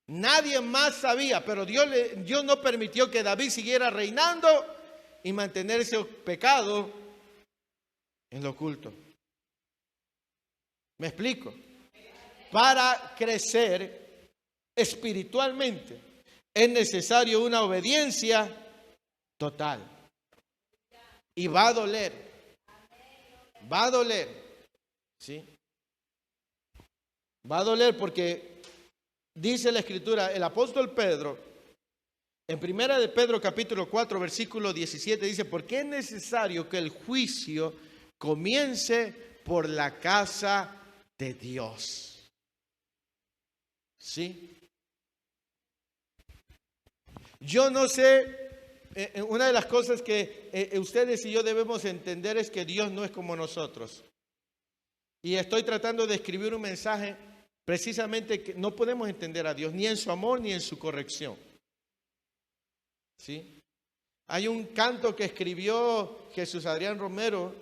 A: Nadie más sabía, pero Dios no permitió que David siguiera reinando y mantener ese pecado en lo oculto. ¿Me explico? Para crecer espiritualmente es necesario una obediencia total. Y va a doler. Va a doler. ¿Sí? Va a doler porque dice la Escritura, el apóstol Pedro, en primera de Pedro capítulo 4, versículo 17, dice, porque es necesario que el juicio comience por la casa de Dios. ¿Sí? Yo no sé, una de las cosas que ustedes y yo debemos entender es que Dios no es como nosotros. Y estoy tratando de escribir un mensaje precisamente que no podemos entender a Dios ni en su amor ni en su corrección. ¿Sí? Hay un canto que escribió Jesús Adrián Romero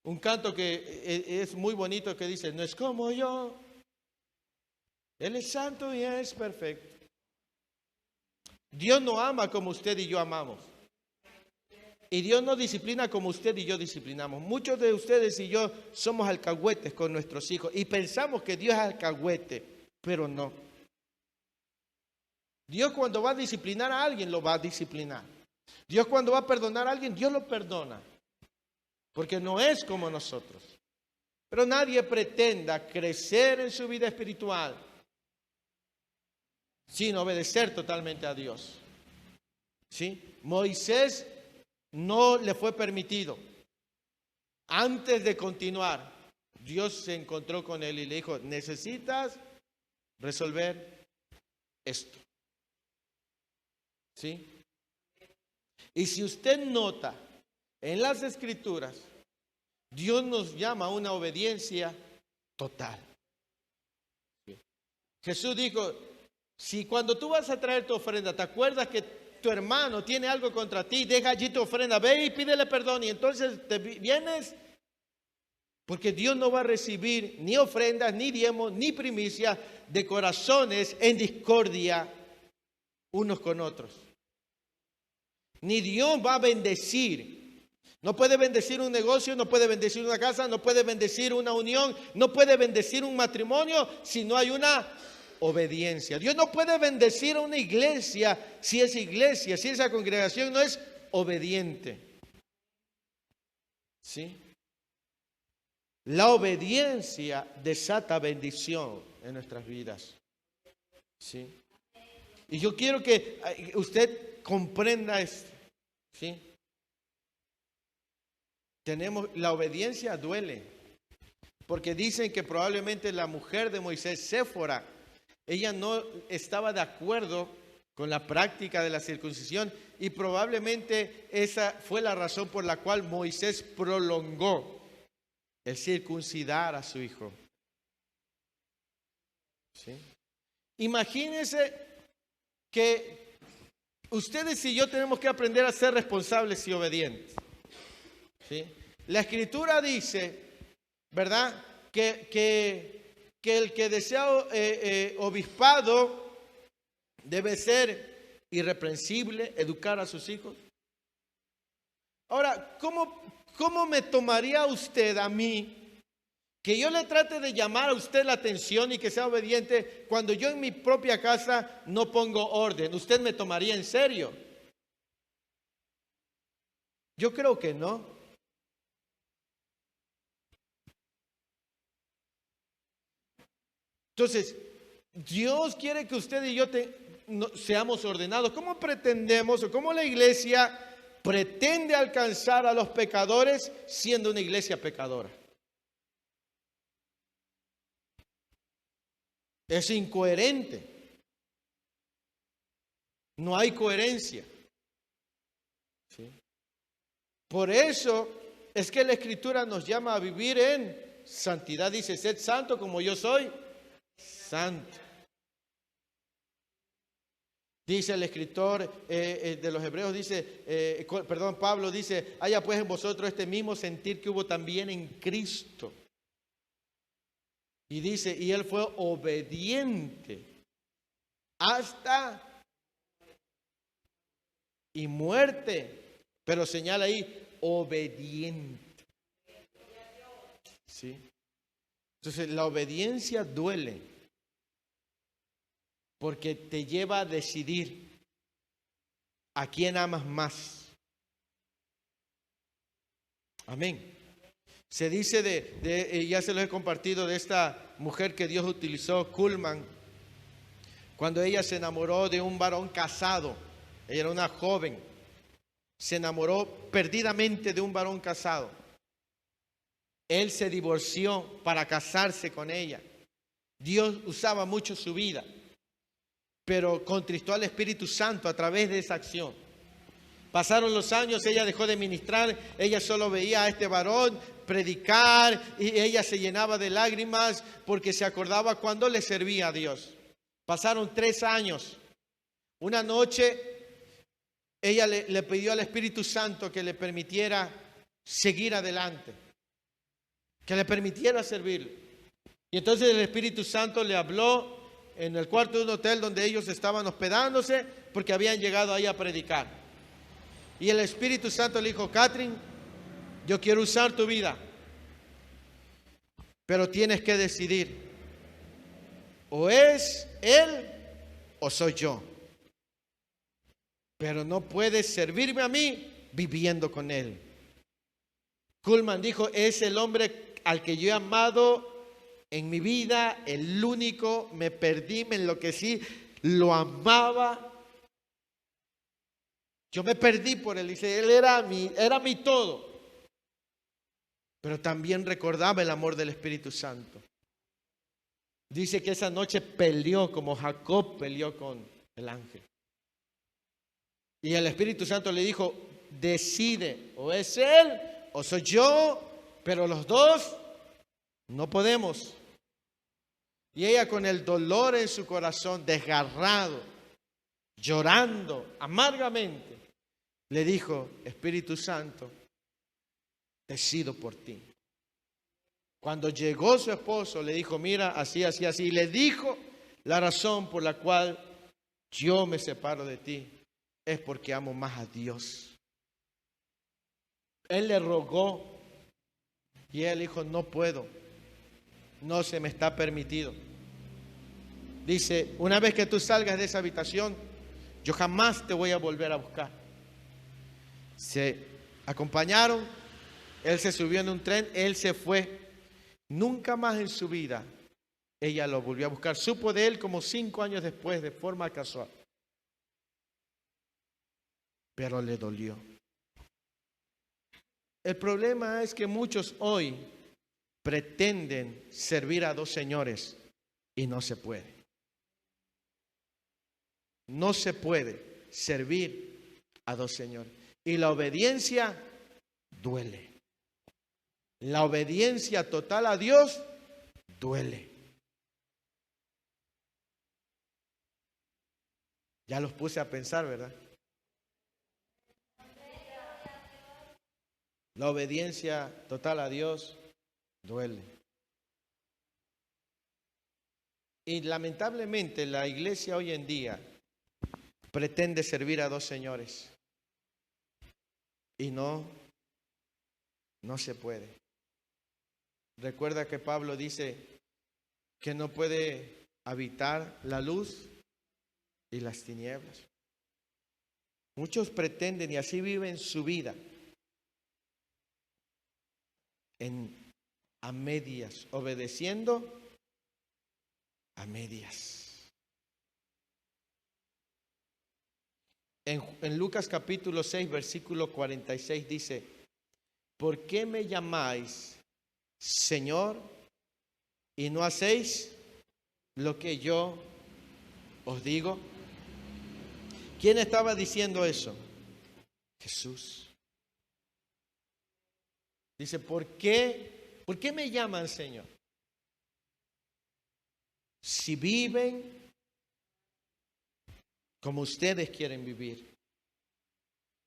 A: Un canto que es muy bonito que dice, no es como yo, Él es santo y es perfecto. Dios no ama como usted y yo amamos. Y Dios no disciplina como usted y yo disciplinamos. Muchos de ustedes y yo somos alcahuetes con nuestros hijos y pensamos que Dios es alcahuete, pero no. Dios cuando va a disciplinar a alguien, lo va a disciplinar. Dios cuando va a perdonar a alguien, Dios lo perdona. Porque no es como nosotros. Pero nadie pretenda crecer en su vida espiritual sin obedecer totalmente a Dios. ¿Sí? Moisés no le fue permitido. Antes de continuar, Dios se encontró con él y le dijo, necesitas resolver esto. ¿Sí? Y si usted nota en las Escrituras, Dios nos llama a una obediencia total. ¿Sí? Jesús dijo, si cuando tú vas a traer tu ofrenda, te acuerdas que tu hermano tiene algo contra ti, deja allí tu ofrenda, ve y pídele perdón y entonces te vienes, porque Dios no va a recibir ni ofrendas, ni diezmos, ni primicias de corazones en discordia unos con otros. Ni Dios va a bendecir. No puede bendecir un negocio, no puede bendecir una casa, no puede bendecir una unión, no puede bendecir un matrimonio si no hay una obediencia. Dios no puede bendecir a una iglesia si esa congregación no es obediente. ¿Sí? La obediencia desata bendición en nuestras vidas. ¿Sí? Y yo quiero que usted comprenda esto. ¿Sí? La obediencia duele. Porque dicen que probablemente la mujer de Moisés, Séfora, ella no estaba de acuerdo con la práctica de la circuncisión y probablemente esa fue la razón por la cual Moisés prolongó el circuncidar a su hijo. ¿Sí? Imagínense que ustedes y yo tenemos que aprender a ser responsables y obedientes. ¿Sí? La Escritura dice, ¿verdad? Que el que desea obispado debe ser irreprensible, educar a sus hijos. Ahora, ¿cómo me tomaría usted a mí que yo le trate de llamar a usted la atención y que sea obediente cuando yo en mi propia casa no pongo orden? ¿Usted me tomaría en serio? Yo creo que no. Entonces, Dios quiere que usted y yo seamos ordenados. ¿Cómo pretendemos o cómo la iglesia pretende alcanzar a los pecadores siendo una iglesia pecadora? Es incoherente. No hay coherencia. ¿Sí? Por eso es que la Escritura nos llama a vivir en santidad. Dice, sed santo como yo soy santo. Dice el escritor de los Hebreos, Pablo dice, haya pues en vosotros este mismo sentir que hubo también en Cristo. Y dice, y él fue obediente hasta y muerte. Pero señala ahí, obediente. ¿Sí? Entonces la obediencia duele porque te lleva a decidir a quién amas más. Amén. Se dice ya se los he compartido, de esta mujer que Dios utilizó, Kuhlman, cuando ella se enamoró de un varón casado. Ella era una joven, se enamoró perdidamente de un varón casado. Él se divorció para casarse con ella. Dios usaba mucho su vida, pero contristó al Espíritu Santo a través de esa acción. Pasaron los años, ella dejó de ministrar, ella solo veía a este varón predicar y ella se llenaba de lágrimas porque se acordaba cuando le servía a Dios. Pasaron 3 años. Una noche ella le pidió al Espíritu Santo que le permitiera seguir adelante. que le permitiera servirle. Y entonces el Espíritu Santo le habló en el cuarto de un hotel donde ellos estaban hospedándose porque habían llegado ahí a predicar. Y el Espíritu Santo le dijo: Catherine, yo quiero usar tu vida, pero tienes que decidir, o es él o soy yo. Pero no puedes servirme a mí viviendo con él. Kuhlman dijo: es el hombre al que yo he amado en mi vida, el único. Me perdí, me enloquecí, lo amaba. Yo me perdí por él. Dice, él era mi todo. Pero también recordaba el amor del Espíritu Santo. Dice que esa noche peleó como Jacob peleó con el ángel. Y el Espíritu Santo le dijo: decide, o es él o soy yo, pero los dos no podemos. Y ella, con el dolor en su corazón, desgarrado, llorando amargamente, le dijo: Espíritu Santo, decido por ti. Cuando llegó su esposo, le dijo: mira, así, así, así. Y le dijo la razón por la cual yo me separo de ti. Es porque amo más a Dios. Él le rogó y él dijo: no puedo, no se me está permitido. Dice: una vez que tú salgas de esa habitación, yo jamás te voy a volver a buscar. Se acompañaron, él se subió en un tren, él se fue. Nunca más en su vida ella lo volvió a buscar. Supo de él como 5 años después, de forma casual. Pero le dolió. El problema es que muchos hoy pretenden servir a dos señores y no se puede. No se puede servir a dos señores. Y la obediencia duele. La obediencia total a Dios duele. Ya los puse a pensar, ¿verdad? La obediencia total a Dios duele. Y lamentablemente la iglesia hoy en día pretende servir a dos señores. Y no se puede. Recuerda que Pablo dice que no puede habitar la luz y las tinieblas. Muchos pretenden y así viven su vida a medias, obedeciendo a medias. En Lucas capítulo 6, versículo 46 dice: ¿por qué me llamáis Señor y no hacéis lo que yo os digo? ¿Quién estaba diciendo eso? Jesús. Dice: ¿por qué me llaman Señor? Si viven como ustedes quieren vivir.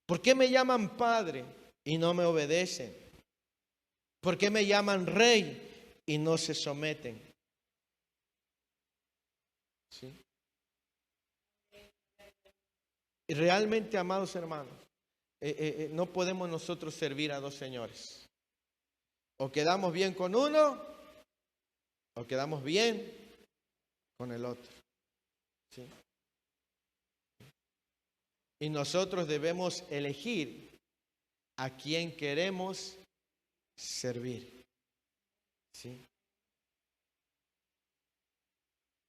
A: ¿Por qué me llaman Padre y no me obedecen? ¿Por qué me llaman Rey y no se someten? ¿Sí? Y realmente, amados hermanos, no podemos nosotros servir a dos señores. O quedamos bien con uno, o quedamos bien con el otro. ¿Sí? Y nosotros debemos elegir a quién queremos servir. ¿Sí?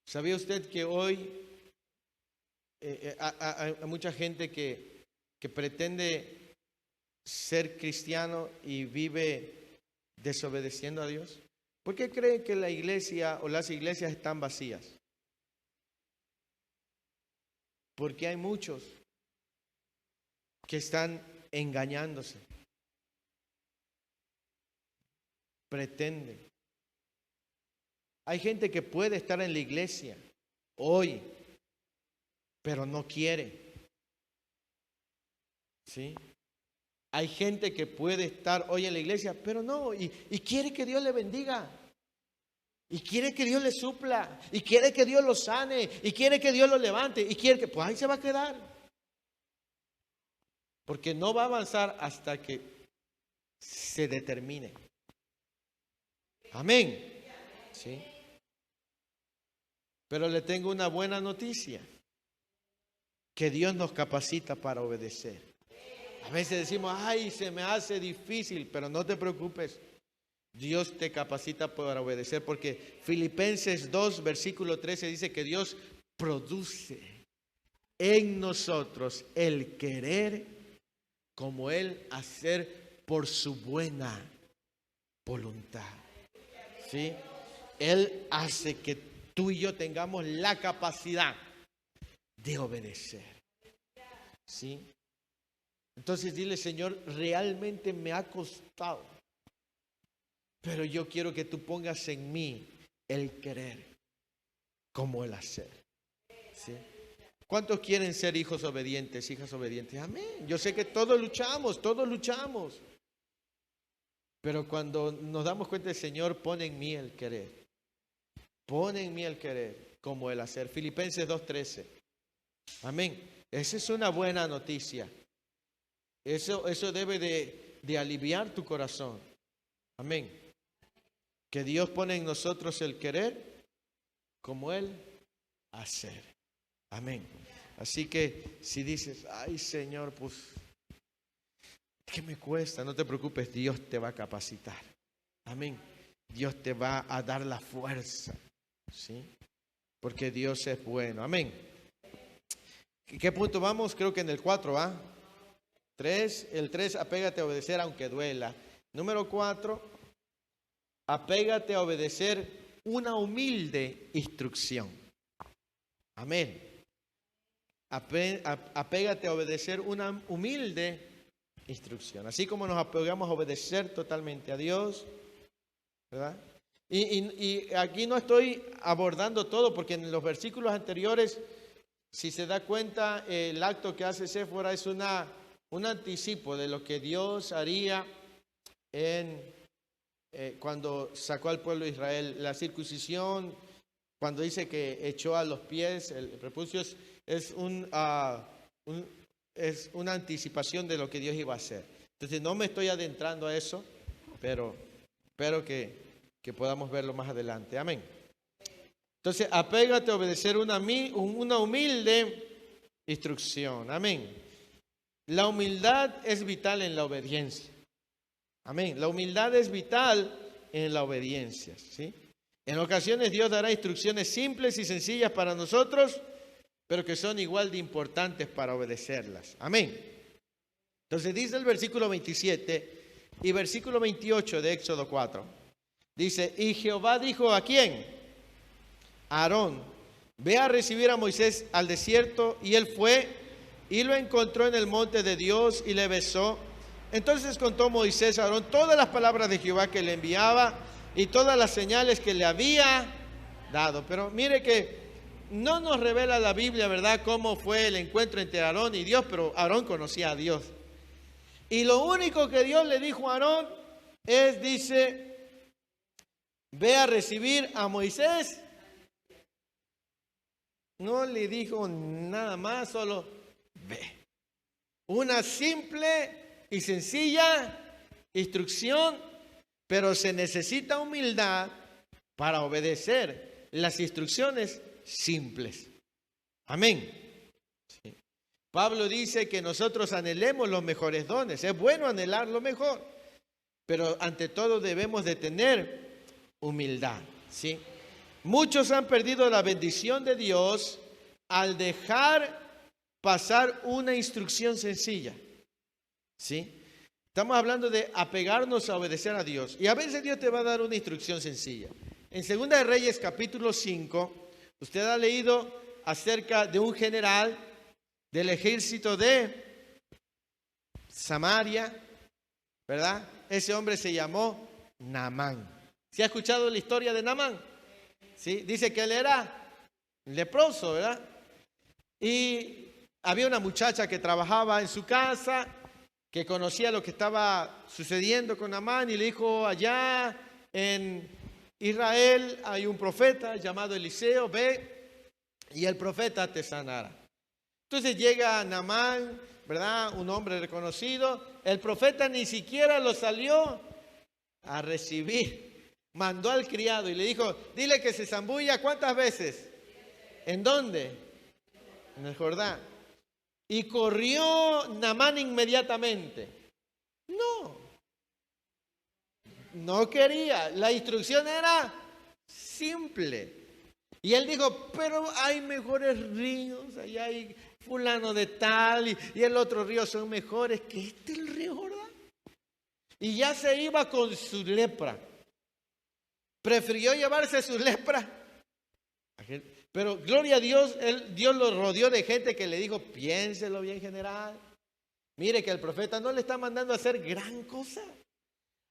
A: ¿Sabía usted que hoy hay mucha gente que pretende ser cristiano y vive desobedeciendo a Dios? ¿Por qué creen que la iglesia o las iglesias están vacías? Porque hay muchos que están engañándose. Pretenden. Hay gente que puede estar en la iglesia hoy, pero no quiere. ¿Sí? Hay gente que puede estar hoy en la iglesia, pero no, y quiere que Dios le bendiga. Y quiere que Dios le supla. Y quiere que Dios lo sane. Y quiere que Dios lo levante. Y quiere que, pues ahí se va a quedar. Porque no va a avanzar hasta que se determine. Amén. ¿Sí? Pero le tengo una buena noticia. Que Dios nos capacita para obedecer. A veces decimos, ay, se me hace difícil, pero no te preocupes. Dios te capacita para obedecer, porque Filipenses 2, versículo 13 dice que Dios produce en nosotros el querer como el hacer por su buena voluntad. ¿Sí? Él hace que tú y yo tengamos la capacidad de obedecer. ¿Sí? Entonces dile, Señor, realmente me ha costado, pero yo quiero que tú pongas en mí el querer como el hacer. ¿Sí? ¿Cuántos quieren ser hijos obedientes, hijas obedientes? Amén. Yo sé que todos luchamos. Pero cuando nos damos cuenta, el Señor pone en mí el querer. Pone en mí el querer como el hacer. Filipenses 2:13. Amén. Esa es una buena noticia. Eso debe de aliviar tu corazón. Amén. Que Dios pone en nosotros el querer como el hacer. Amén. Así que si dices, ay Señor, pues, ¿qué me cuesta? No te preocupes, Dios te va a capacitar. Amén. Dios te va a dar la fuerza. ¿Sí? Porque Dios es bueno. Amén. ¿Qué punto vamos? Creo que en el 4, ¿va? 3, el 3, apégate a obedecer aunque duela. Número 4, apégate a obedecer una humilde instrucción. Amén. Apégate a obedecer una humilde instrucción. Así como nos apegamos a obedecer totalmente a Dios, ¿verdad? Y aquí no estoy abordando todo, porque en los versículos anteriores, si se da cuenta, el acto que hace Séfora es un anticipo de lo que Dios haría cuando sacó al pueblo de Israel. La circuncisión, cuando dice que echó a los pies, el prepucio es una anticipación de lo que Dios iba a hacer. Entonces no me estoy adentrando a eso, pero espero que podamos verlo más adelante. Amén. Entonces, apégate a obedecer una humilde instrucción. Amén. La humildad es vital en la obediencia. Amén. La humildad es vital en la obediencia. ¿Sí? En ocasiones Dios dará instrucciones simples y sencillas para nosotros, pero que son igual de importantes para obedecerlas. Amén. Entonces dice el versículo 27 y versículo 28 de Éxodo 4. Dice, y Jehová dijo, ¿a quién? A Aarón, ve a recibir a Moisés al desierto. Y él fue y lo encontró en el monte de Dios y le besó. Entonces contó Moisés a Aarón todas las palabras de Jehová que le enviaba y todas las señales que le había dado. Pero mire que no nos revela la Biblia, ¿verdad?, cómo fue el encuentro entre Aarón y Dios, pero Aarón conocía a Dios. Y lo único que Dios le dijo a Aarón dice, ve a recibir a Moisés. No le dijo nada más, solo ve. Una simple y sencilla instrucción, pero se necesita humildad para obedecer las instrucciones simples. Amén. Sí. Pablo dice que nosotros anhelemos los mejores dones. Es bueno anhelar lo mejor, pero ante todo debemos de tener humildad. ¿Sí? Muchos han perdido la bendición de Dios al dejar pasar una instrucción sencilla. ¿Sí? Estamos hablando de apegarnos a obedecer a Dios. Y a veces Dios te va a dar una instrucción sencilla. En 2 de Reyes capítulo 5, usted ha leído acerca de un general del ejército de Samaria, ¿verdad? Ese hombre se llamó Naamán. ¿Se ha escuchado la historia de Naamán? ¿Sí? Dice que él era leproso, ¿verdad? Y había una muchacha que trabajaba en su casa que conocía lo que estaba sucediendo con Naamán y le dijo: allá en Israel hay un profeta llamado Eliseo, ve y el profeta te sanará. Entonces llega Naamán, ¿verdad? Un hombre reconocido. El profeta ni siquiera lo salió a recibir. Mandó al criado y le dijo: dile que se zambulla. ¿Cuántas veces? ¿En dónde? En el Jordán. Y corrió Naamán inmediatamente. No quería. La instrucción era simple. Y él dijo: pero hay mejores ríos, allá hay fulano de tal y el otro río son mejores que el río Jordán. Y ya se iba con su lepra. Prefirió llevarse su lepra. Pero gloria a Dios, Dios lo rodeó de gente que le dijo: piénselo bien, general. Mire que el profeta no le está mandando a hacer gran cosa.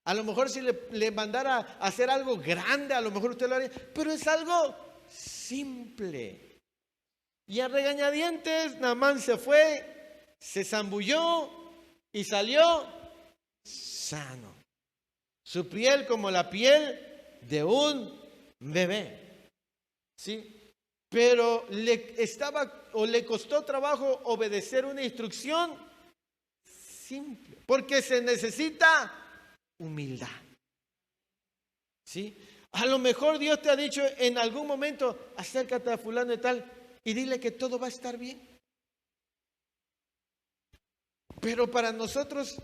A: A lo mejor si le mandara a hacer algo grande, a lo mejor usted lo haría. Pero es algo simple. Y a regañadientes, Naamán se fue, se zambulló y salió sano. Su piel como la piel de un bebé. ¿Sí? Pero le costó trabajo obedecer una instrucción simple. Porque se necesita humildad. ¿Sí? A lo mejor Dios te ha dicho en algún momento: acércate a fulano y tal y dile que todo va a estar bien. Pero para nosotros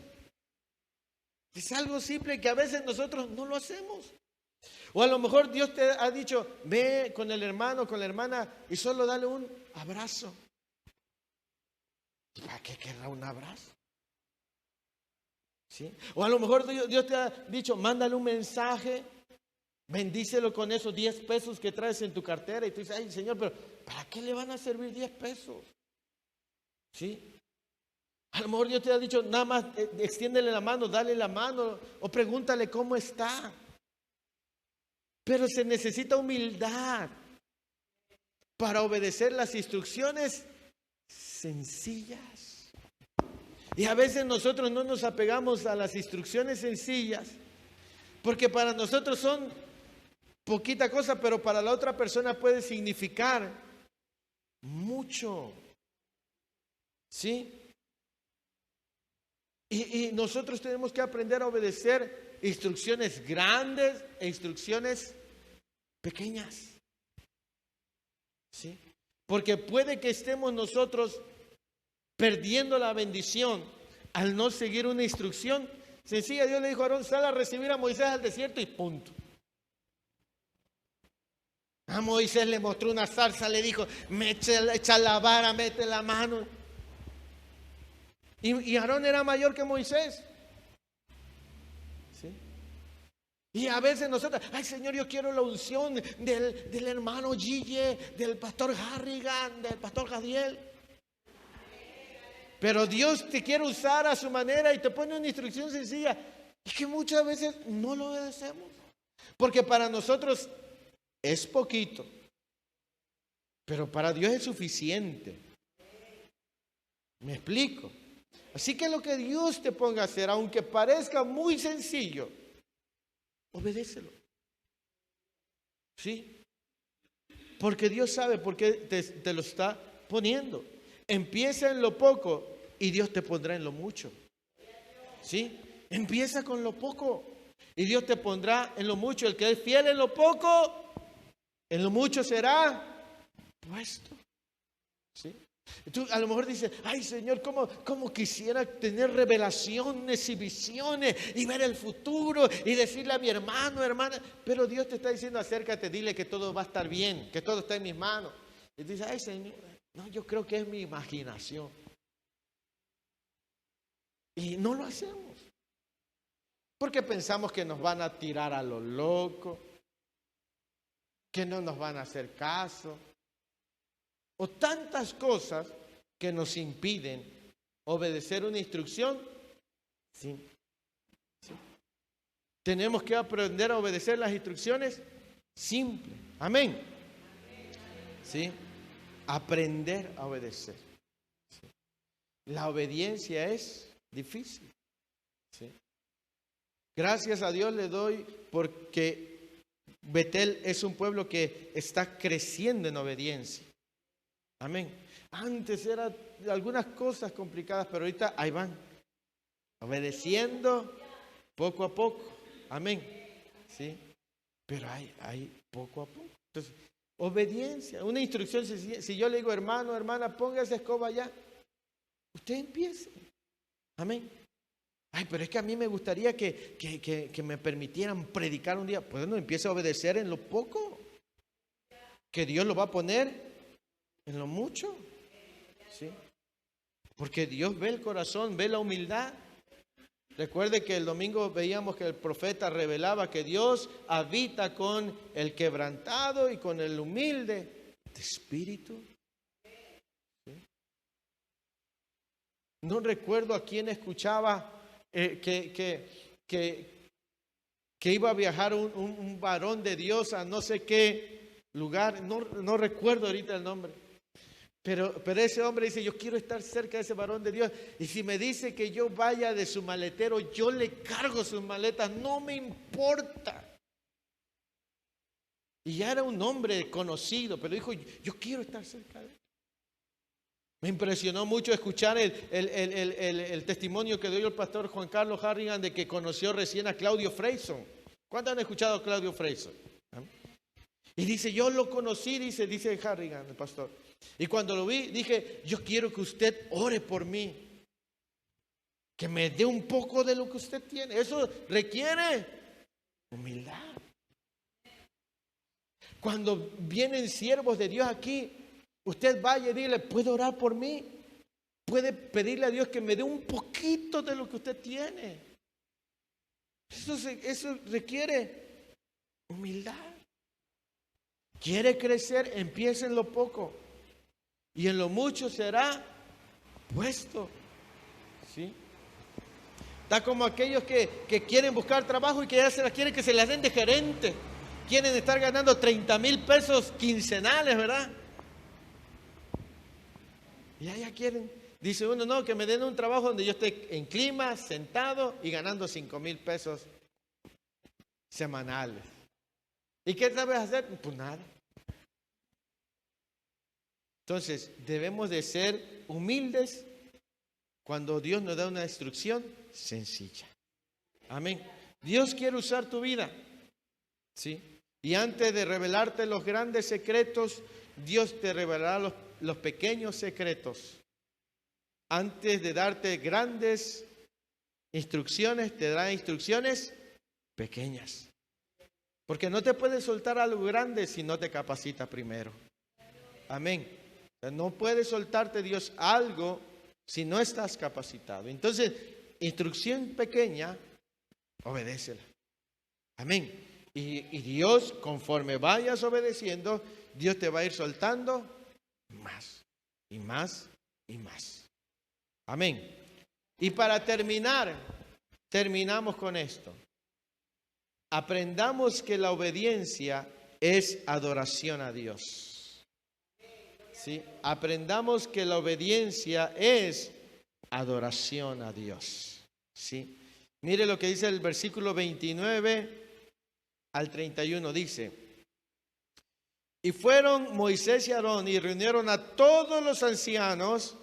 A: es algo simple que a veces nosotros no lo hacemos. O a lo mejor Dios te ha dicho: ve con el hermano, con la hermana y solo dale un abrazo. ¿Y para qué querrá un abrazo? ¿Sí? O a lo mejor Dios te ha dicho: mándale un mensaje, bendícelo con esos 10 pesos que traes en tu cartera. Y tú dices: ay, Señor, pero ¿para qué le van a servir 10 pesos? ¿Sí? A lo mejor Dios te ha dicho: nada más extiéndele la mano, dale la mano o pregúntale cómo está. Pero se necesita humildad para obedecer las instrucciones sencillas. Y a veces nosotros no nos apegamos a las instrucciones sencillas porque para nosotros son poquita cosa, pero para la otra persona puede significar mucho. ¿Sí? Y nosotros tenemos que aprender a obedecer instrucciones grandes e instrucciones pequeñas. ¿Sí? Porque puede que estemos nosotros perdiendo la bendición al no seguir una instrucción sencilla. Dios le dijo a Aarón: sal a recibir a Moisés al desierto y punto. A Moisés le mostró una zarza, le dijo: echa la vara, mete la mano. Y Aarón era mayor que Moisés. ¿Sí? Y a veces nosotros: ay, Señor, yo quiero la unción del hermano Gille, del pastor Harrigan, del pastor Jadiel. Pero Dios te quiere usar a su manera y te pone una instrucción sencilla y que muchas veces no lo obedecemos. Porque para nosotros es poquito, pero para Dios es suficiente. ¿Me explico? Así que lo que Dios te ponga a hacer, aunque parezca muy sencillo, obedécelo. ¿Sí? Porque Dios sabe por qué te lo está poniendo. Empieza en lo poco y Dios te pondrá en lo mucho. ¿Sí? Empieza con lo poco y Dios te pondrá en lo mucho. El que es fiel en lo poco, en lo mucho será puesto. ¿Sí? Tú a lo mejor dices: ay, Señor, ¿cómo quisiera tener revelaciones y visiones y ver el futuro y decirle a mi hermano, hermana? Pero Dios te está diciendo: acércate, dile que todo va a estar bien, que todo está en mis manos. Y tú dices: ay, Señor, no, yo creo que es mi imaginación. Y no lo hacemos porque pensamos que nos van a tirar a lo loco, que no nos van a hacer caso, o tantas cosas que nos impiden obedecer una instrucción. Sí. Tenemos que aprender a obedecer las instrucciones simples. Amén. ¿Sí? Aprender a obedecer. ¿Sí? La obediencia es difícil. ¿Sí? Gracias a Dios le doy porque Betel es un pueblo que está creciendo en obediencia. Amén. Antes eran algunas cosas complicadas, pero ahorita ahí van, obedeciendo poco a poco. Amén. ¿Sí? Pero hay poco a poco. Entonces, obediencia, una instrucción. Si yo le digo, hermano, hermana, ponga esa escoba allá, usted empiece. Amén. Ay, pero es que a mí me gustaría que me permitieran predicar un día. Pues no, empiece a obedecer en lo poco, que Dios lo va a poner en lo mucho. ¿Sí? Porque Dios ve el corazón, ve la humildad. Recuerde que el domingo veíamos que el profeta revelaba que Dios habita con el quebrantado y con el humilde de espíritu. ¿Sí? No recuerdo a quién escuchaba que iba a viajar un varón de Dios a no sé qué lugar. No recuerdo ahorita el nombre. Pero ese hombre dice, yo quiero estar cerca de ese varón de Dios. Y si me dice que yo vaya de su maletero, yo le cargo sus maletas, no me importa. Y ya era un hombre conocido, pero dijo, yo quiero estar cerca de él. Me impresionó mucho escuchar el testimonio que dio el pastor Juan Carlos Harrigan de que conoció recién a Claudio Freyson. ¿Cuántos han escuchado a Claudio Freyson? Y dice, yo lo conocí, dice Harrigan, el pastor. Y cuando lo vi, dije, yo quiero que usted ore por mí. Que me dé un poco de lo que usted tiene. Eso requiere humildad. Cuando vienen siervos de Dios aquí, usted vaya y dile, ¿puede orar por mí? ¿Puede pedirle a Dios que me dé un poquito de lo que usted tiene? Eso requiere humildad. ¿Quiere crecer? Empiece en lo poco. Y en lo mucho será puesto. ¿Sí? Está como aquellos que quieren buscar trabajo y que ya quieren que se les den de gerente. Quieren estar ganando 30,000 pesos quincenales, ¿verdad? Y ya quieren. Dice uno, no, que me den un trabajo donde yo esté en clima, sentado y ganando 5,000 pesos semanales. ¿Y qué sabes hacer? Pues nada. Entonces, debemos de ser humildes cuando Dios nos da una instrucción sencilla. Amén. Dios quiere usar tu vida. ¿Sí? Y antes de revelarte los grandes secretos, Dios te revelará los pequeños secretos. Antes de darte grandes instrucciones, te da instrucciones pequeñas. Porque no te puedes soltar algo grande si no te capacita primero. Amén. No puede soltarte Dios algo si no estás capacitado. Entonces, instrucción pequeña, obedécela. Amén. Y Dios, conforme vayas obedeciendo, Dios te va a ir soltando más y más y más. Amén. Y para terminar, terminamos con esto. Aprendamos que la obediencia es adoración a Dios. ¿Sí? Aprendamos que la obediencia es adoración a Dios. ¿Sí? Mire lo que dice el versículo 29 al 31. Dice, y fueron Moisés y Aarón y reunieron a todos los ancianos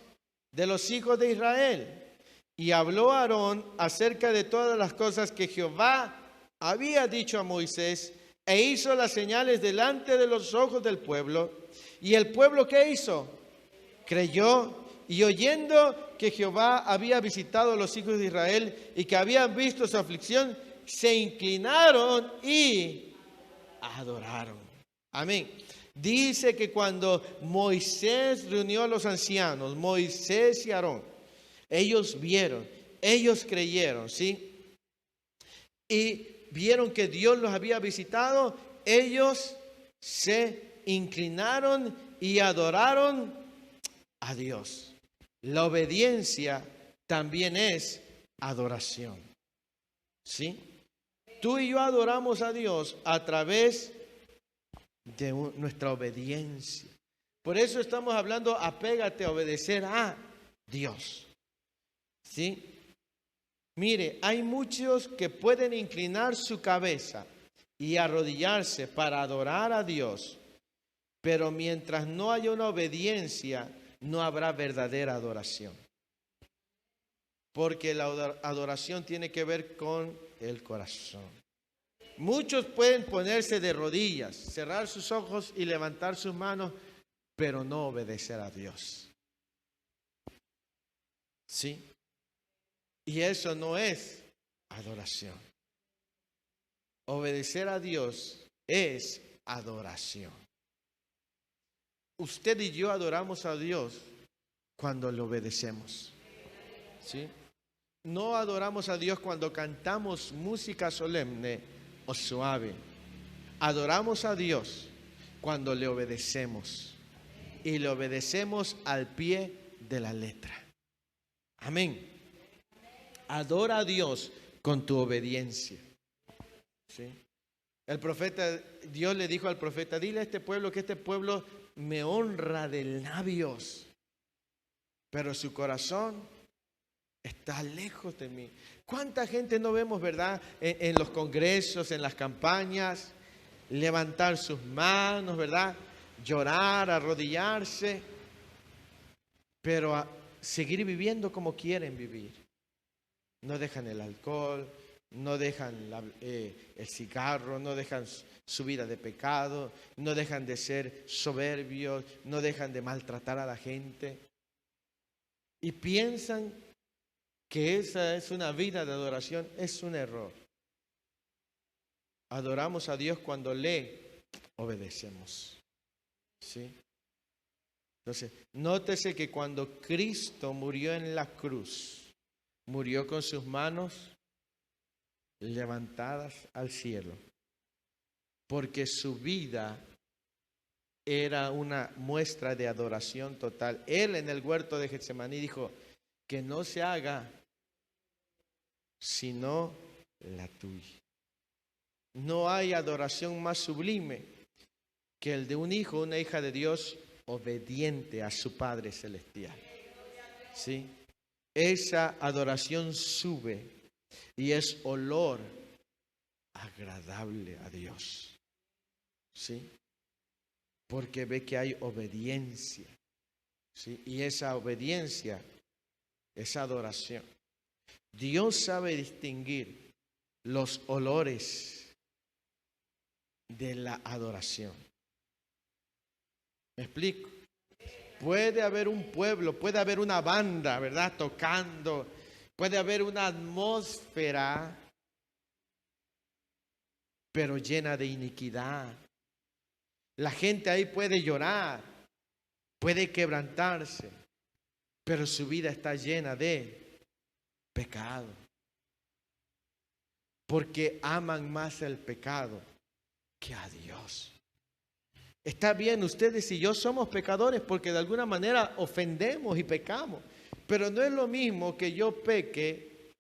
A: de los hijos de Israel. Y habló Aarón acerca de todas las cosas que Jehová había dicho a Moisés, e hizo las señales delante de los ojos del pueblo. ¿Y el pueblo qué hizo? Creyó, y oyendo que Jehová había visitado a los hijos de Israel y que habían visto su aflicción, se inclinaron y adoraron. Amén. Dice que cuando Moisés reunió a los ancianos, Moisés y Aarón, ellos vieron, ellos creyeron, ¿sí? Y vieron que Dios los había visitado, ellos se inclinaron y adoraron a Dios. La obediencia también es adoración. ¿Sí? Tú y yo adoramos a Dios a través de nuestra obediencia. Por eso estamos hablando, apégate a obedecer a Dios. ¿Sí? Mire, hay muchos que pueden inclinar su cabeza y arrodillarse para adorar a Dios, pero mientras no haya una obediencia, no habrá verdadera adoración. Porque la adoración tiene que ver con el corazón. Muchos pueden ponerse de rodillas, cerrar sus ojos y levantar sus manos, pero no obedecer a Dios. ¿Sí? Y eso no es adoración. Obedecer a Dios es adoración. Usted y yo adoramos a Dios cuando le obedecemos. ¿Sí? No adoramos a Dios cuando cantamos música solemne o suave. Adoramos a Dios cuando le obedecemos. Y le obedecemos al pie de la letra. Amén. Adora a Dios con tu obediencia. ¿Sí? El profeta, Dios le dijo al profeta, dile a este pueblo que este pueblo me honra de labios, pero su corazón está lejos de mí. ¿Cuánta gente no vemos, verdad, en los congresos, en las campañas, levantar sus manos, verdad, llorar, arrodillarse, pero a seguir viviendo como quieren vivir? No dejan el alcohol, no dejan el cigarro, no dejan su vida de pecado, no dejan de ser soberbios, no dejan de maltratar a la gente. Y piensan que esa es una vida de adoración. Es un error. Adoramos a Dios cuando le obedecemos. ¿Sí? Entonces, nótese que cuando Cristo murió en la cruz, murió con sus manos levantadas al cielo, porque su vida era una muestra de adoración total. Él en el huerto de Getsemaní dijo, que no se haga sino la tuya. No hay adoración más sublime que el de un hijo, una hija de Dios obediente a su Padre Celestial. ¿Sí? Esa adoración sube y es olor agradable a Dios. ¿Sí? Porque ve que hay obediencia. ¿Sí? Y esa obediencia es adoración. Dios sabe distinguir los olores de la adoración. ¿Me explico? Puede haber un pueblo, puede haber una banda, ¿verdad? Tocando, puede haber una atmósfera, pero llena de iniquidad. La gente ahí puede llorar, puede quebrantarse, pero su vida está llena de pecado. Porque aman más el pecado que a Dios. Está bien, ustedes y yo somos pecadores porque de alguna manera ofendemos y pecamos. Pero no es lo mismo que yo peque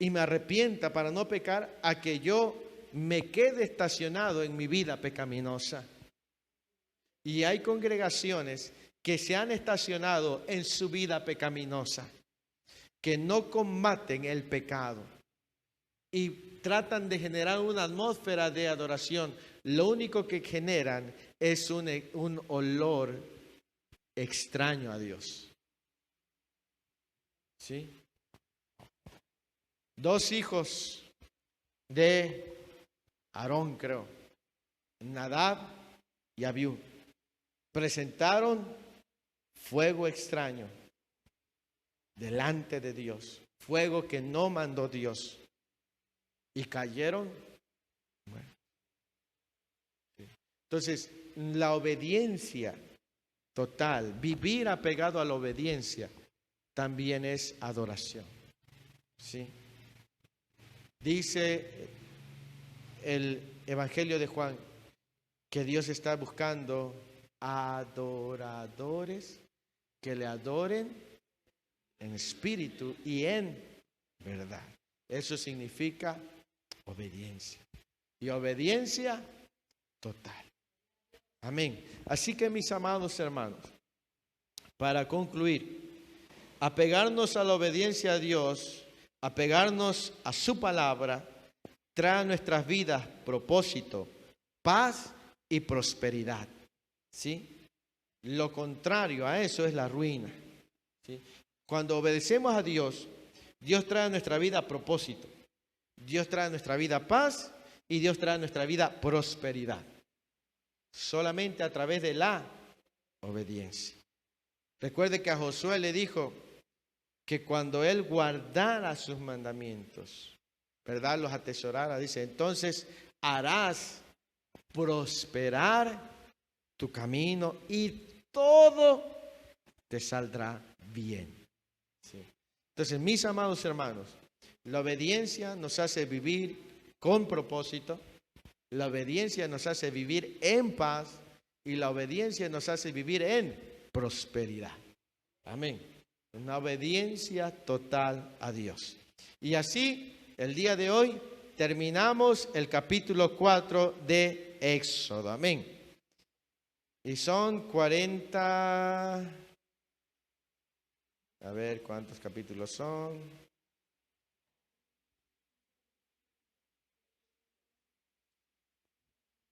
A: y me arrepienta para no pecar a que yo me quede estacionado en mi vida pecaminosa. Y hay congregaciones que se han estacionado en su vida pecaminosa, que no combaten el pecado y tratan de generar una atmósfera de adoración. Lo único que generan es un olor extraño a Dios. ¿Sí? 2 hijos de Aarón, creo, Nadab y Abiú, presentaron fuego extraño delante de Dios, fuego que no mandó Dios, y cayeron. Bueno. Sí. Entonces, la obediencia total, vivir apegado a la obediencia, también es adoración. ¿Sí? Dice el Evangelio de Juan que Dios está buscando adoradores que le adoren en espíritu y en verdad. Eso significa obediencia. Y obediencia total. Amén. Así que, mis amados hermanos, para concluir, apegarnos a la obediencia a Dios apegarnos a su palabra, trae a nuestras vidas propósito, paz y prosperidad. ¿Sí? Lo contrario a eso es la ruina. ¿Sí? Cuando obedecemos a Dios, Dios trae a nuestra vida propósito, Dios trae a nuestra vida paz y Dios trae a nuestra vida prosperidad. Solamente a través de la obediencia. Recuerde que a Josué le dijo que cuando él guardara sus mandamientos, ¿verdad? Los atesorara, dice, entonces harás prosperar tu camino y todo te saldrá bien. ¿Sí? Entonces, mis amados hermanos, la obediencia nos hace vivir con propósito, la obediencia nos hace vivir en paz y la obediencia nos hace vivir en prosperidad. Amén. Una obediencia total a Dios. Y así, el día de hoy, terminamos el capítulo 4 de Éxodo. Amén. Y son 40... A ver, ¿cuántos capítulos son?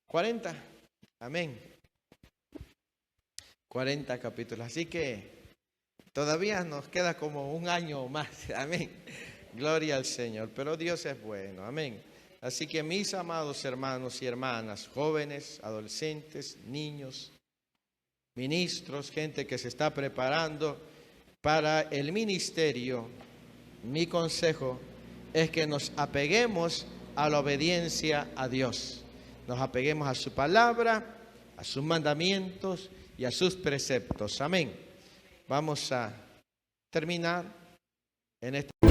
A: 40. Amén. 40 capítulos. Así que todavía nos queda como un año más. Amén. Gloria al Señor. Pero Dios es bueno. Amén. Así que mis amados hermanos y hermanas, jóvenes, adolescentes, niños, ministros, gente que se está preparando para el ministerio, mi consejo es que nos apeguemos a la obediencia a Dios. Nos apeguemos a su palabra, a sus mandamientos y a sus preceptos. Amén. Vamos a terminar en este